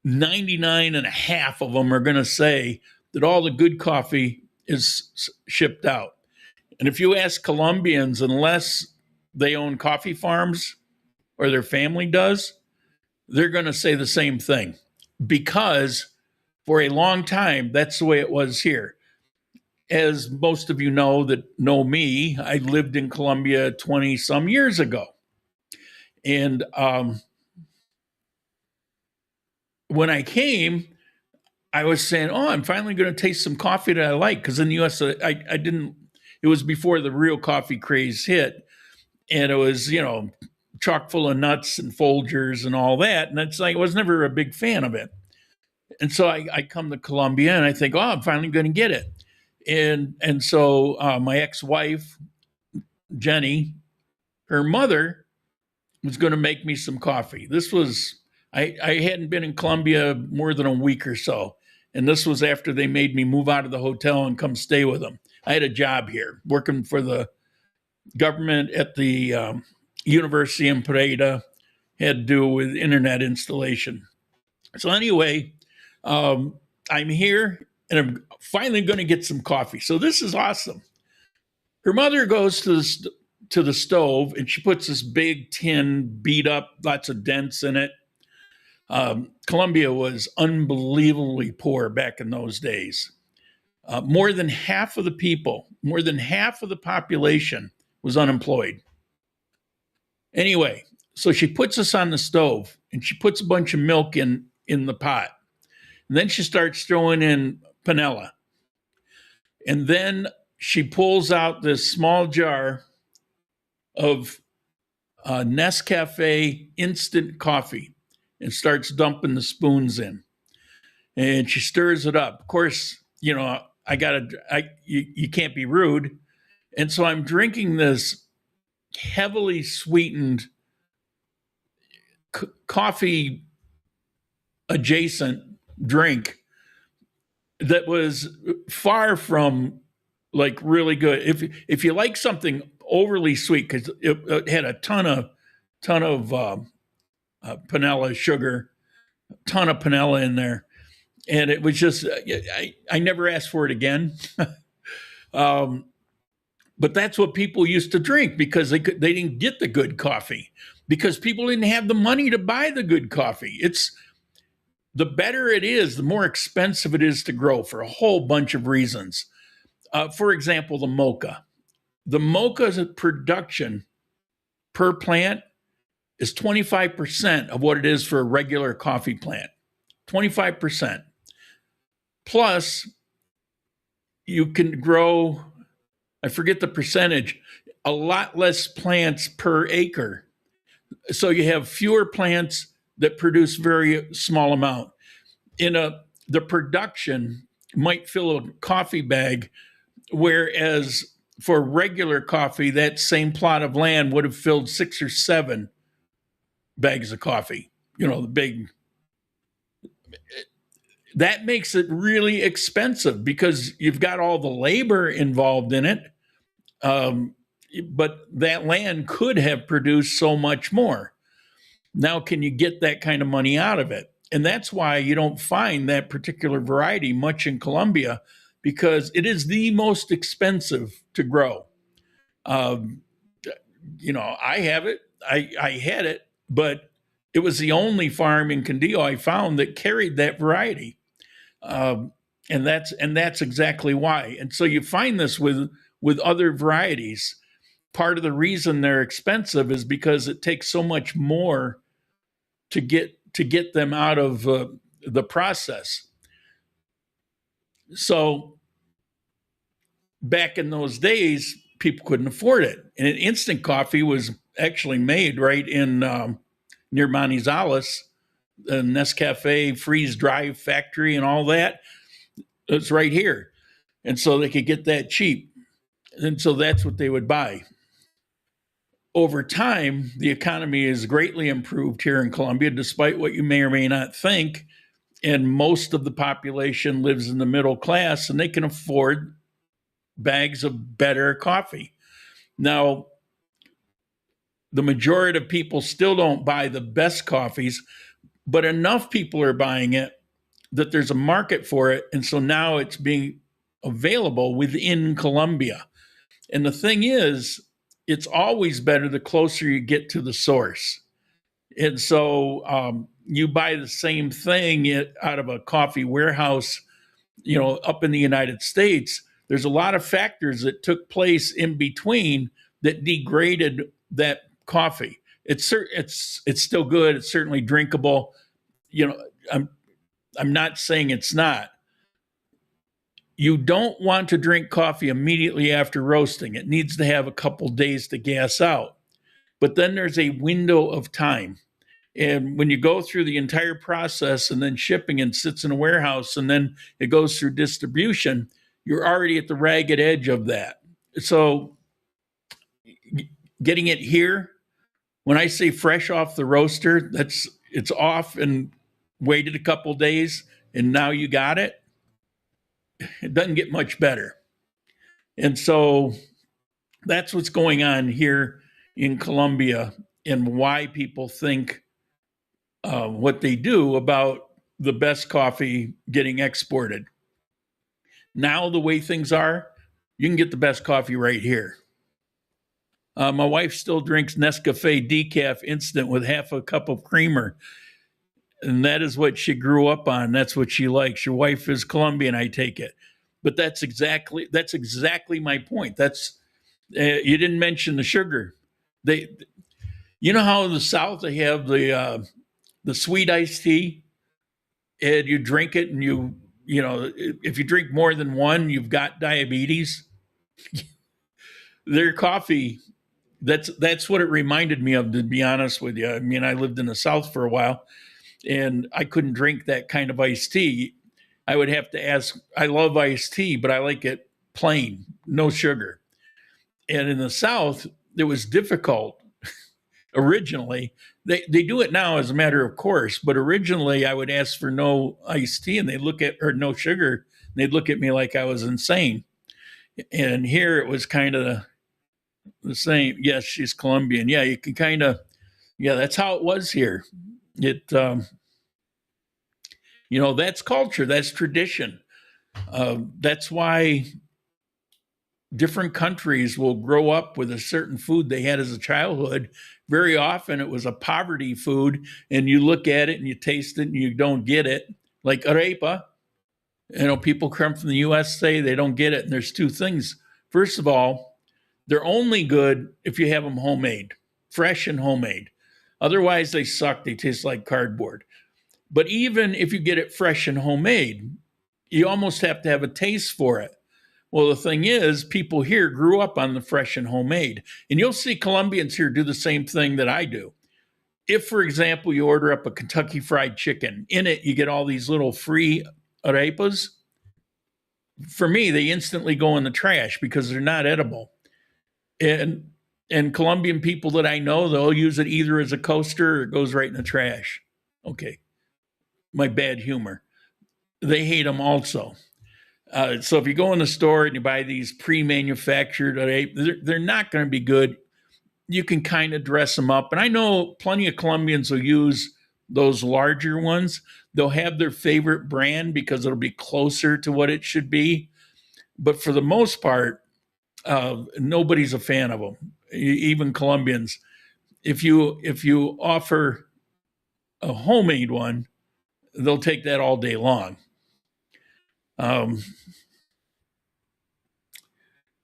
99 and a half of them are going to say that all the good coffee is shipped out. And if you ask Colombians, unless they own coffee farms or their family does, they're going to say the same thing, because for a long time, that's the way it was here. As most of you know that know me, I lived in Colombia 20 some years ago. And when I came, I was saying, I'm finally going to taste some coffee that I like. Because in the US, I didn't, it was before the real coffee craze hit. And it was, chock full of nuts and Folgers and all that. And it's like, I was never a big fan of it. And so I come to Colombia and I think, I'm finally going to get it. And so my ex-wife, Jenny, her mother was going to make me some coffee. This was, I hadn't been in Colombia more than a week or so. And this was after they made me move out of the hotel and come stay with them. I had a job here working for the government at the University in Pereira, had to do with internet installation. So anyway, I'm here and I'm finally going to get some coffee. So this is awesome. Her mother goes to the stove and she puts this big tin, beat up, lots of dents in it. Colombia was unbelievably poor back in those days. More than half of the population was unemployed. Anyway, so she puts us on the stove and she puts a bunch of milk in the pot. And then she starts throwing in panela. And then she pulls out this small jar of Nescafe instant coffee and starts dumping the spoons in. And she stirs it up. Of course, you can't be rude. And so I'm drinking this heavily sweetened coffee adjacent drink that was far from like really good. If you like something overly sweet, because it had a ton of panela sugar, ton of panela in there, and it was just I never asked for it again. But that's what people used to drink because they didn't get the good coffee, because people didn't have the money to buy the good coffee. It's the better it is, the more expensive it is to grow for a whole bunch of reasons. For example, the mocha. The mocha's production per plant is 25% of what it is for a regular coffee plant. 25%. Plus, you can grow, I forget the percentage, a lot less plants per acre. So you have fewer plants that produce very small amount. The production might fill a coffee bag, whereas for regular coffee, that same plot of land would have filled 6 or 7 bags of coffee. The big. That makes it really expensive because you've got all the labor involved in it. But that land could have produced so much more. Now, can you get that kind of money out of it? And that's why you don't find that particular variety much in Colombia, because it is the most expensive to grow. I have it. I had it, but it was the only farm in Condillo I found that carried that variety. And that's exactly why. And so you find this with other varieties. Part of the reason they're expensive is because it takes so much more to get them out of the process. So back in those days, people couldn't afford it, and an instant coffee was actually made right in near Manizales, the Nescafe freeze dry factory and all that. It's right here, and so they could get that cheap, and so that's what they would buy. Over time, the economy is greatly improved here in Colombia, despite what you may or may not think. And most of the population lives in the middle class, and they can afford bags of better coffee. Now, the majority of people still don't buy the best coffees, but enough people are buying it that there's a market for it. And so now it's being available within Colombia. And the thing is, it's always better the closer you get to the source. And so you buy the same thing out of a coffee warehouse, up in the United States. There's a lot of factors that took place in between that degraded that coffee. It's still good. It's certainly drinkable. I'm not saying it's not. You don't want to drink coffee immediately after roasting. It needs to have a couple days to gas out. But then there's a window of time. And when you go through the entire process and then shipping and sits in a warehouse and then it goes through distribution, you're already at the ragged edge of that. So getting it here, when I say fresh off the roaster, it's off and waited a couple days and now you got it. It doesn't get much better. And so that's what's going on here in Colombia and why people think what they do about the best coffee getting exported. Now, the way things are, you can get the best coffee right here. My wife still drinks Nescafe decaf instant with half a cup of creamer. And that is what she grew up on. That's what she likes. Your wife is Colombian, I take it. But that's exactly my point. You didn't mention the sugar. How in the South they have the sweet iced tea, and you drink it, and if you drink more than one, you've got diabetes. Their coffee, that's what it reminded me of, to be honest with you. I mean, I lived in the South for a while, and I couldn't drink that kind of iced tea. I would have to ask. I love iced tea, but I like it plain, no sugar. And in the South, it was difficult originally. They do it now as a matter of course, but originally I would ask for no iced tea and or no sugar. And they'd look at me like I was insane. And here it was kind of the same. Yes, she's Colombian. Yeah, you can kind of, that's how it was here. That's culture, that's tradition. That's why different countries will grow up with a certain food they had as a childhood. Very often it was a poverty food, and you look at it and you taste it and you don't get it. Like arepa, people come from the USA, they don't get it. And there's two things. First of all, they're only good if you have them homemade, fresh and homemade. Otherwise they suck, they taste like cardboard. But even if you get it fresh and homemade, you almost have to have a taste for it. Well, the thing is, people here grew up on the fresh and homemade. And you'll see Colombians here do the same thing that I do. If, for example, you order up a Kentucky Fried Chicken, in it you get all these little free arepas. for me, they instantly go in the trash because they're not edible. And Colombian people that I know, they'll use it either as a coaster or it goes right in the trash. Okay, my bad humor. They hate them also. So if you go in the store and you buy these pre-manufactured, they're not going to be good. You can kind of dress them up. And I know plenty of Colombians will use those larger ones. They'll have their favorite brand because it'll be closer to what it should be. But for the most part, nobody's a fan of them, even Colombians. If you offer a homemade one, they'll take that all day long.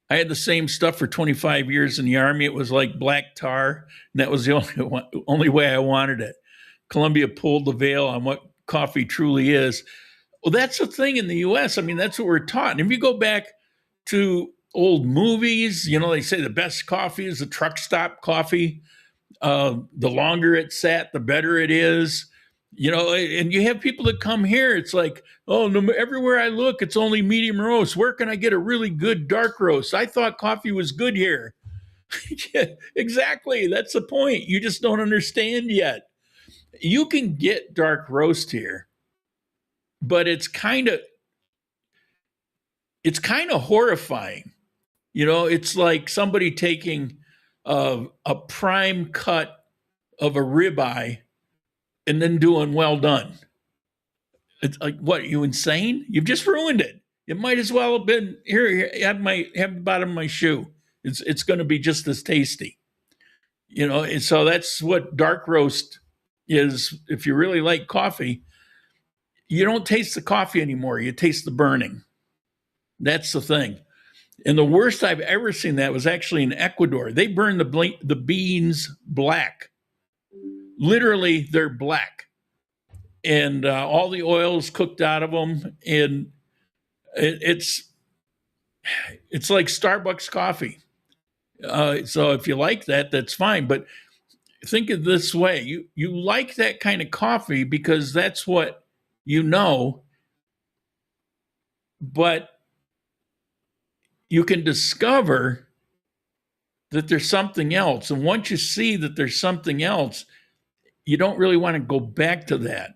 I had the same stuff for 25 years in the Army. It was like black tar, and that was the only way I wanted it. Colombia pulled the veil on what coffee truly is. Well, that's the thing in the U.S. I mean, that's what we're taught. And if you go back to old movies, they say the best coffee is the truck stop coffee. The longer it's sat, the better it is. And you have people that come here. It's like, oh, no, everywhere I look, it's only medium roast. Where can I get a really good dark roast? I thought coffee was good here. Yeah, exactly. That's the point. You just don't understand yet. You can get dark roast here, but it's kind of horrifying. It's like somebody taking a prime cut of a ribeye and then doing well done. It's like, what, are you insane? You've just ruined it. It might as well have been here. Have the bottom of my shoe. It's going to be just as tasty, And so that's what dark roast is. If you really like coffee, you don't taste the coffee anymore. You taste the burning. That's the thing. And the worst I've ever seen that was actually in Ecuador. They burn the beans black. Literally, they're black. And all the oil's cooked out of them. And it's like Starbucks coffee. So if you like that, that's fine. But think of it this way. You like that kind of coffee because that's what you know. But you can discover that there's something else. And once you see that there's something else, you don't really want to go back to that.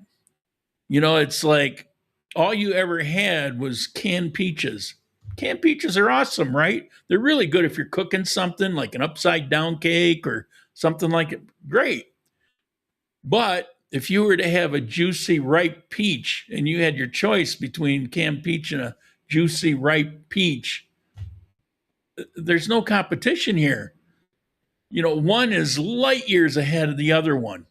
It's like all you ever had was canned peaches. Canned peaches are awesome, right? They're really good if you're cooking something like an upside down cake or something like it. Great. But if you were to have a juicy, ripe peach and you had your choice between canned peach and a juicy, ripe peach, there's no competition here. One is light years ahead of the other one.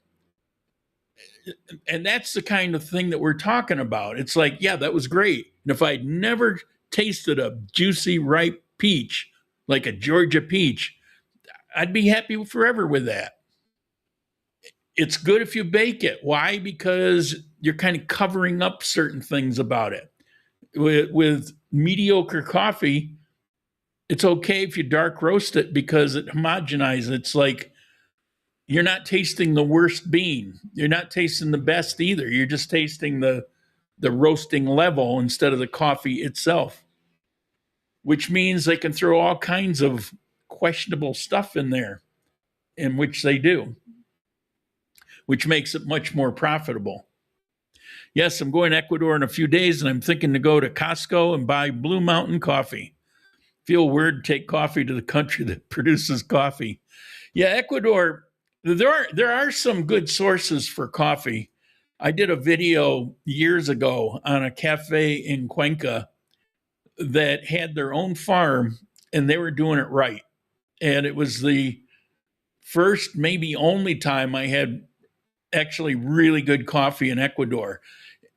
And that's the kind of thing that we're talking about. It's like, yeah, that was great. And if I'd never tasted a juicy, ripe peach, like a Georgia peach, I'd be happy forever with that. It's good if you bake it. Why? Because you're kind of covering up certain things about it. With mediocre coffee, it's okay if you dark roast it because it homogenizes. It's like you're not tasting the worst bean. You're not tasting the best either. You're just tasting the roasting level instead of the coffee itself, which means they can throw all kinds of questionable stuff in there, in which they do, which makes it much more profitable. Yes, I'm going to Ecuador in a few days, and I'm thinking to go to Costco and buy Blue Mountain coffee. Feel weird to take coffee to the country that produces coffee. Yeah, Ecuador, there are some good sources for coffee. I did a video years ago on a cafe in Cuenca that had their own farm, and they were doing it right. And it was the first, maybe only time I had actually really good coffee in Ecuador.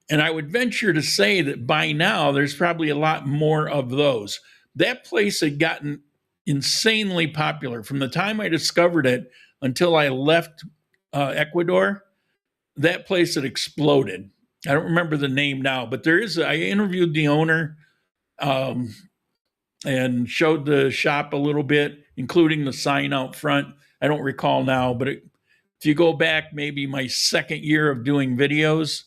And I would venture to say that by now, there's probably a lot more of those. That place had gotten insanely popular from the time I discovered it until I left Ecuador. That place had exploded. I don't remember the name now, but I interviewed the owner and showed the shop a little bit, including the sign out front. I don't recall now, but if you go back, maybe my second year of doing videos,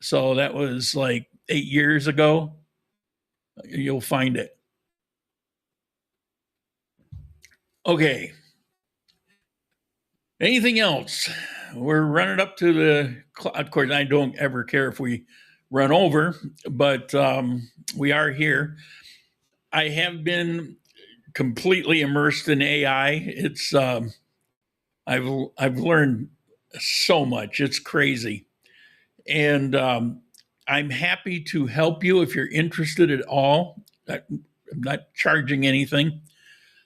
so that was like 8 years ago, You'll find it. Okay. Anything else? We're running up to the clock. Of course, I don't ever care if we run over, but we are here. I have been completely immersed in AI. It's I've learned so much. It's crazy, and I'm happy to help you if you're interested at all. I'm not charging anything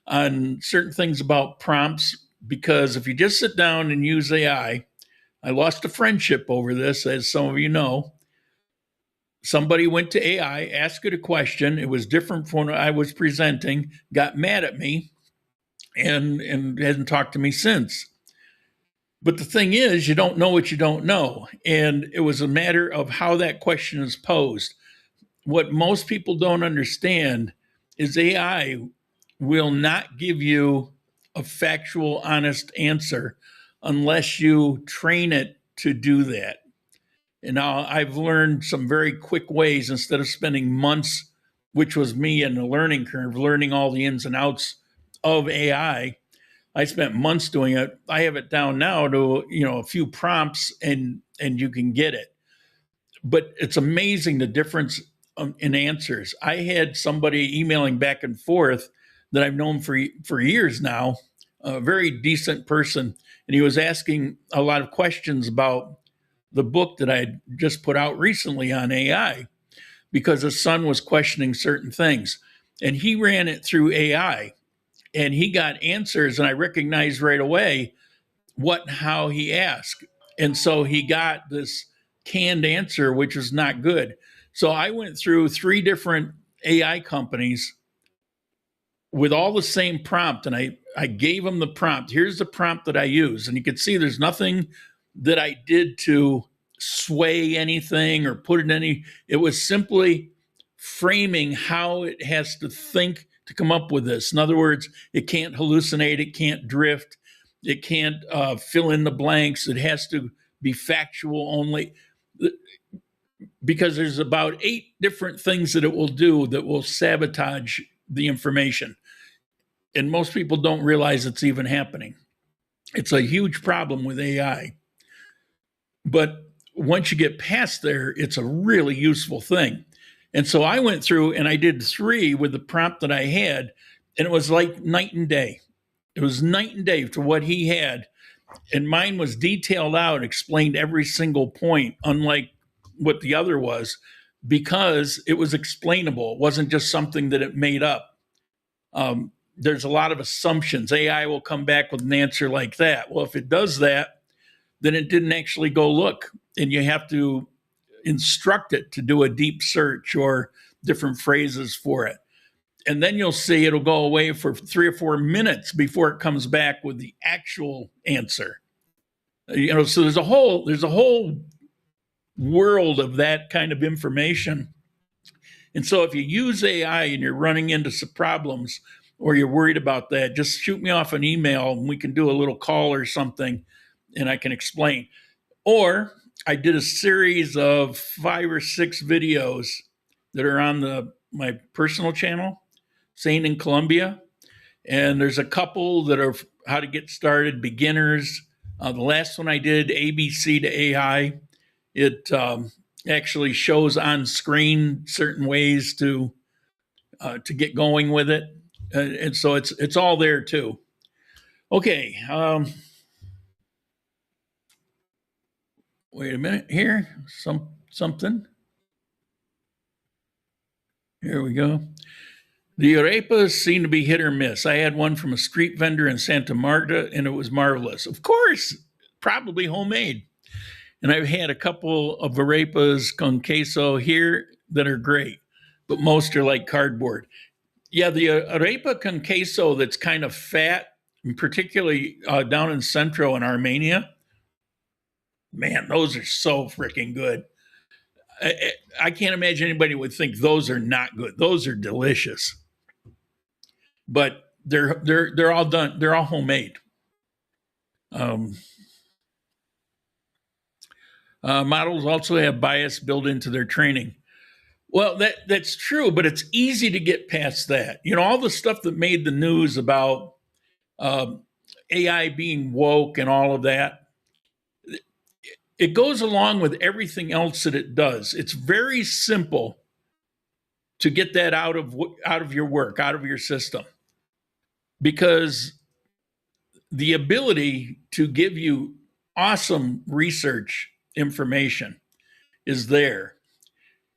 on certain things about prompts, because if you just sit down and use AI, I lost a friendship over this, as some of you know. Somebody went to AI, asked it a question. It was different from what I was presenting, got mad at me, and hasn't talked to me since. But the thing is, you don't know what you don't know. And it was a matter of how that question is posed. What most people don't understand is AI will not give you a factual, honest answer unless you train it to do that. And now I've learned some very quick ways, instead of spending months, which was me in the learning curve, learning all the ins and outs of AI. I spent months doing it. I have it down now to, a few prompts, and you can get it. But it's amazing the difference in answers. I had somebody emailing back and forth that I've known for years now, a very decent person, and he was asking a lot of questions about the book that I just put out recently on AI, because his son was questioning certain things, and he ran it through AI, and he got answers, and I recognized right away what and how he asked. And so he got this canned answer, which was not good. So I went through 3 different AI companies with all the same prompt, and I gave them the prompt. Here's the prompt that I use. And you can see there's nothing that I did to sway anything or put in any. It was simply framing how it has to think to come up with this. In other words, it can't hallucinate, it can't drift, it can't fill in the blanks. It has to be factual only, because there's about 8 different things that it will do that will sabotage the information. And most people don't realize it's even happening. It's a huge problem with AI. But once you get past there, it's a really useful thing. And so I went through and I did 3 with the prompt that I had, and it was like night and day. It was night and day to what he had. And mine was detailed out, explained every single point, unlike what the other was, because it was explainable. It wasn't just something that it made up. There's a lot of assumptions. AI will come back with an answer like that. Well, if it does that, then it didn't actually go look, and you have to instruct it to do a deep search or different phrases for it. And then you'll see it'll go away for 3 or 4 minutes before it comes back with the actual answer. So there's a whole world of that kind of information. And so if you use AI and you're running into some problems, or you're worried about that, just shoot me off an email and we can do a little call or something, and I can explain. Or I did a series of 5 or 6 videos that are on my personal channel, Sane in Columbia. And there's a couple that are how to get started, beginners. The last one I did, ABC to AI, it actually shows on screen certain ways to get going with it. And so it's all there too. Okay. Wait a minute here. Something. Here we go. The arepas seem to be hit or miss. I had one from a street vendor in Santa Marta, and it was marvelous. Of course, probably homemade. And I've had a couple of arepas con queso here that are great, but most are like cardboard. Yeah, the arepa con queso that's kind of fat, and particularly down in Centro and Armenia, man, those are so freaking good. I can't imagine anybody would think those are not good. Those are delicious. But they're all done. They're all homemade. Models also have bias built into their training. Well, that's true, but it's easy to get past that. You know, all the stuff that made the news about AI being woke and all of that, it goes along with everything else that it does. It's very simple to get that out of your work, out of your system, because the ability to give you awesome research information is there.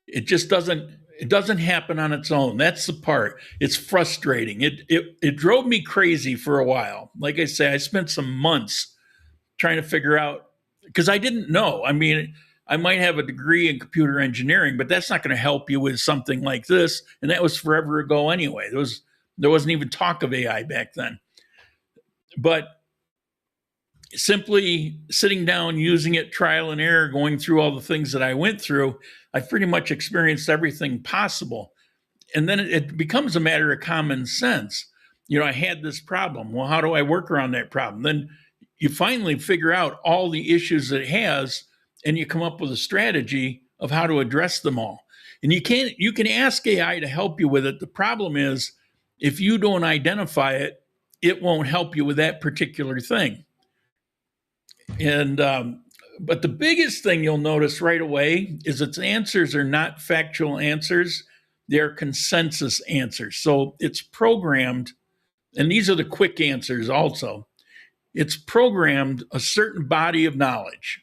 It just doesn't happen on its own. That's the part. It's frustrating. It drove me crazy for a while. Like I say, I spent some months trying to figure out, because I didn't know. I mean, I might have a degree in computer engineering, but that's not going to help you with something like this. And that was forever ago anyway. There wasn't even talk of AI back then. But simply sitting down, using it, trial and error, going through all the things that I went through, I pretty much experienced everything possible. And then it becomes a matter of common sense. You know, I had this problem. Well, how do I work around that problem? Then you finally figure out all the issues that it has, and you come up with a strategy of how to address them all. And you can ask AI to help you with it. The problem is, if you don't identify it, it won't help you with that particular thing. And but the biggest thing you'll notice right away is its answers are not factual answers. They're consensus answers. So it's programmed, and these are the quick answers also. It's programmed a certain body of knowledge.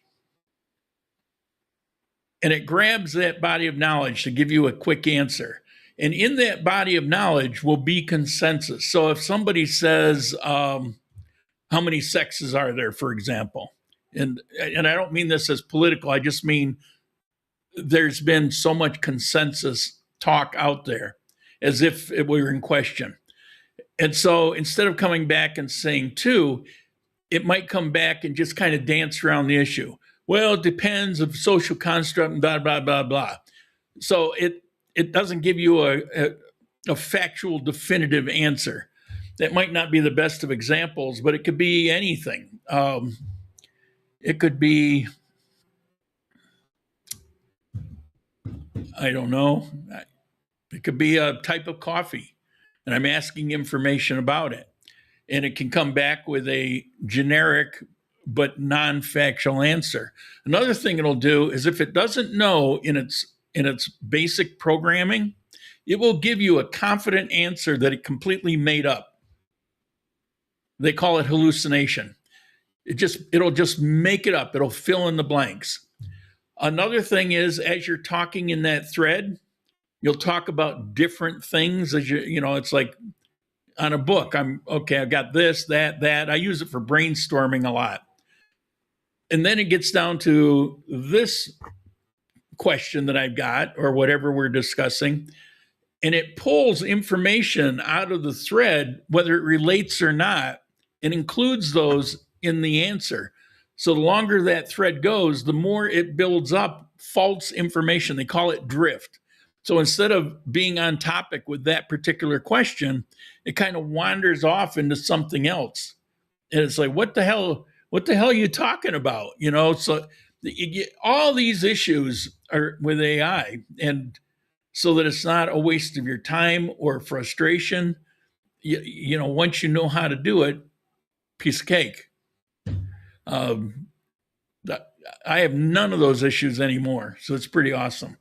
And it grabs that body of knowledge to give you a quick answer. And in that body of knowledge will be consensus. So if somebody says, how many sexes are there, for example? And I don't mean this as political. I just mean there's been so much consensus talk out there as if it were in question. And so instead of coming back and saying two, it might come back and just kind of dance around the issue. Well, it depends of social construct and blah, blah, blah, blah. So it doesn't give you a factual, definitive answer. That might not be the best of examples, but it could be anything. It could be, I don't know, it could be a type of coffee, and I'm asking information about it. And it can come back with a generic but non-factual answer. Another thing it'll do is, if it doesn't know in its basic programming, it will give you a confident answer that it completely made up. They call it hallucination. It'll just make it up. It'll fill in the blanks. Another thing is, as you're talking in that thread, you'll talk about different things as it's like on a book. I've got this, that. I use it for brainstorming a lot. And then it gets down to this question that I've got, or whatever we're discussing, and it pulls information out of the thread, whether it relates or not, and includes those in the answer. So the longer that thread goes, the more it builds up false information. They call it drift. So instead of being on topic with that particular question, it kind of wanders off into something else. And it's like, what the hell are you talking about? So all these issues are with AI, and so that it's not a waste of your time or frustration. Once you know how to do it, piece of cake. I have none of those issues anymore, so it's pretty awesome.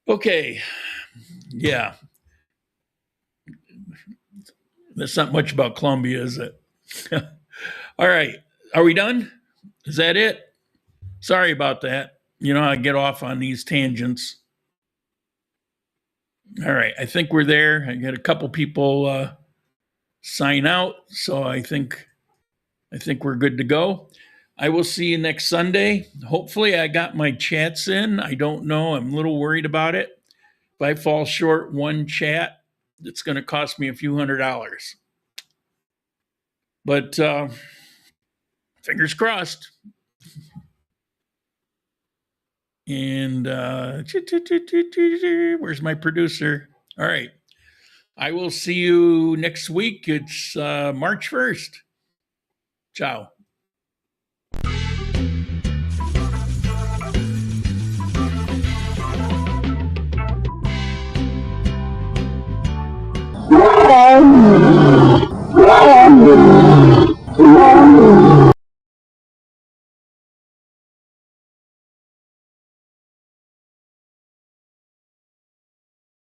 Okay, yeah. That's not much about Columbia, is it? All right, are we done? Is that it? Sorry about that. I get off on these tangents. All right, I think we're there. I got a couple people sign out, so I think we're good to go. I will see you next Sunday. Hopefully I got my chats in. I don't know. I'm a little worried about it. If I fall short one chat, it's going to cost me a few $100s. But fingers crossed. And where's my producer? All right. I will see you next week. It's March 1st. Ciao. Okay.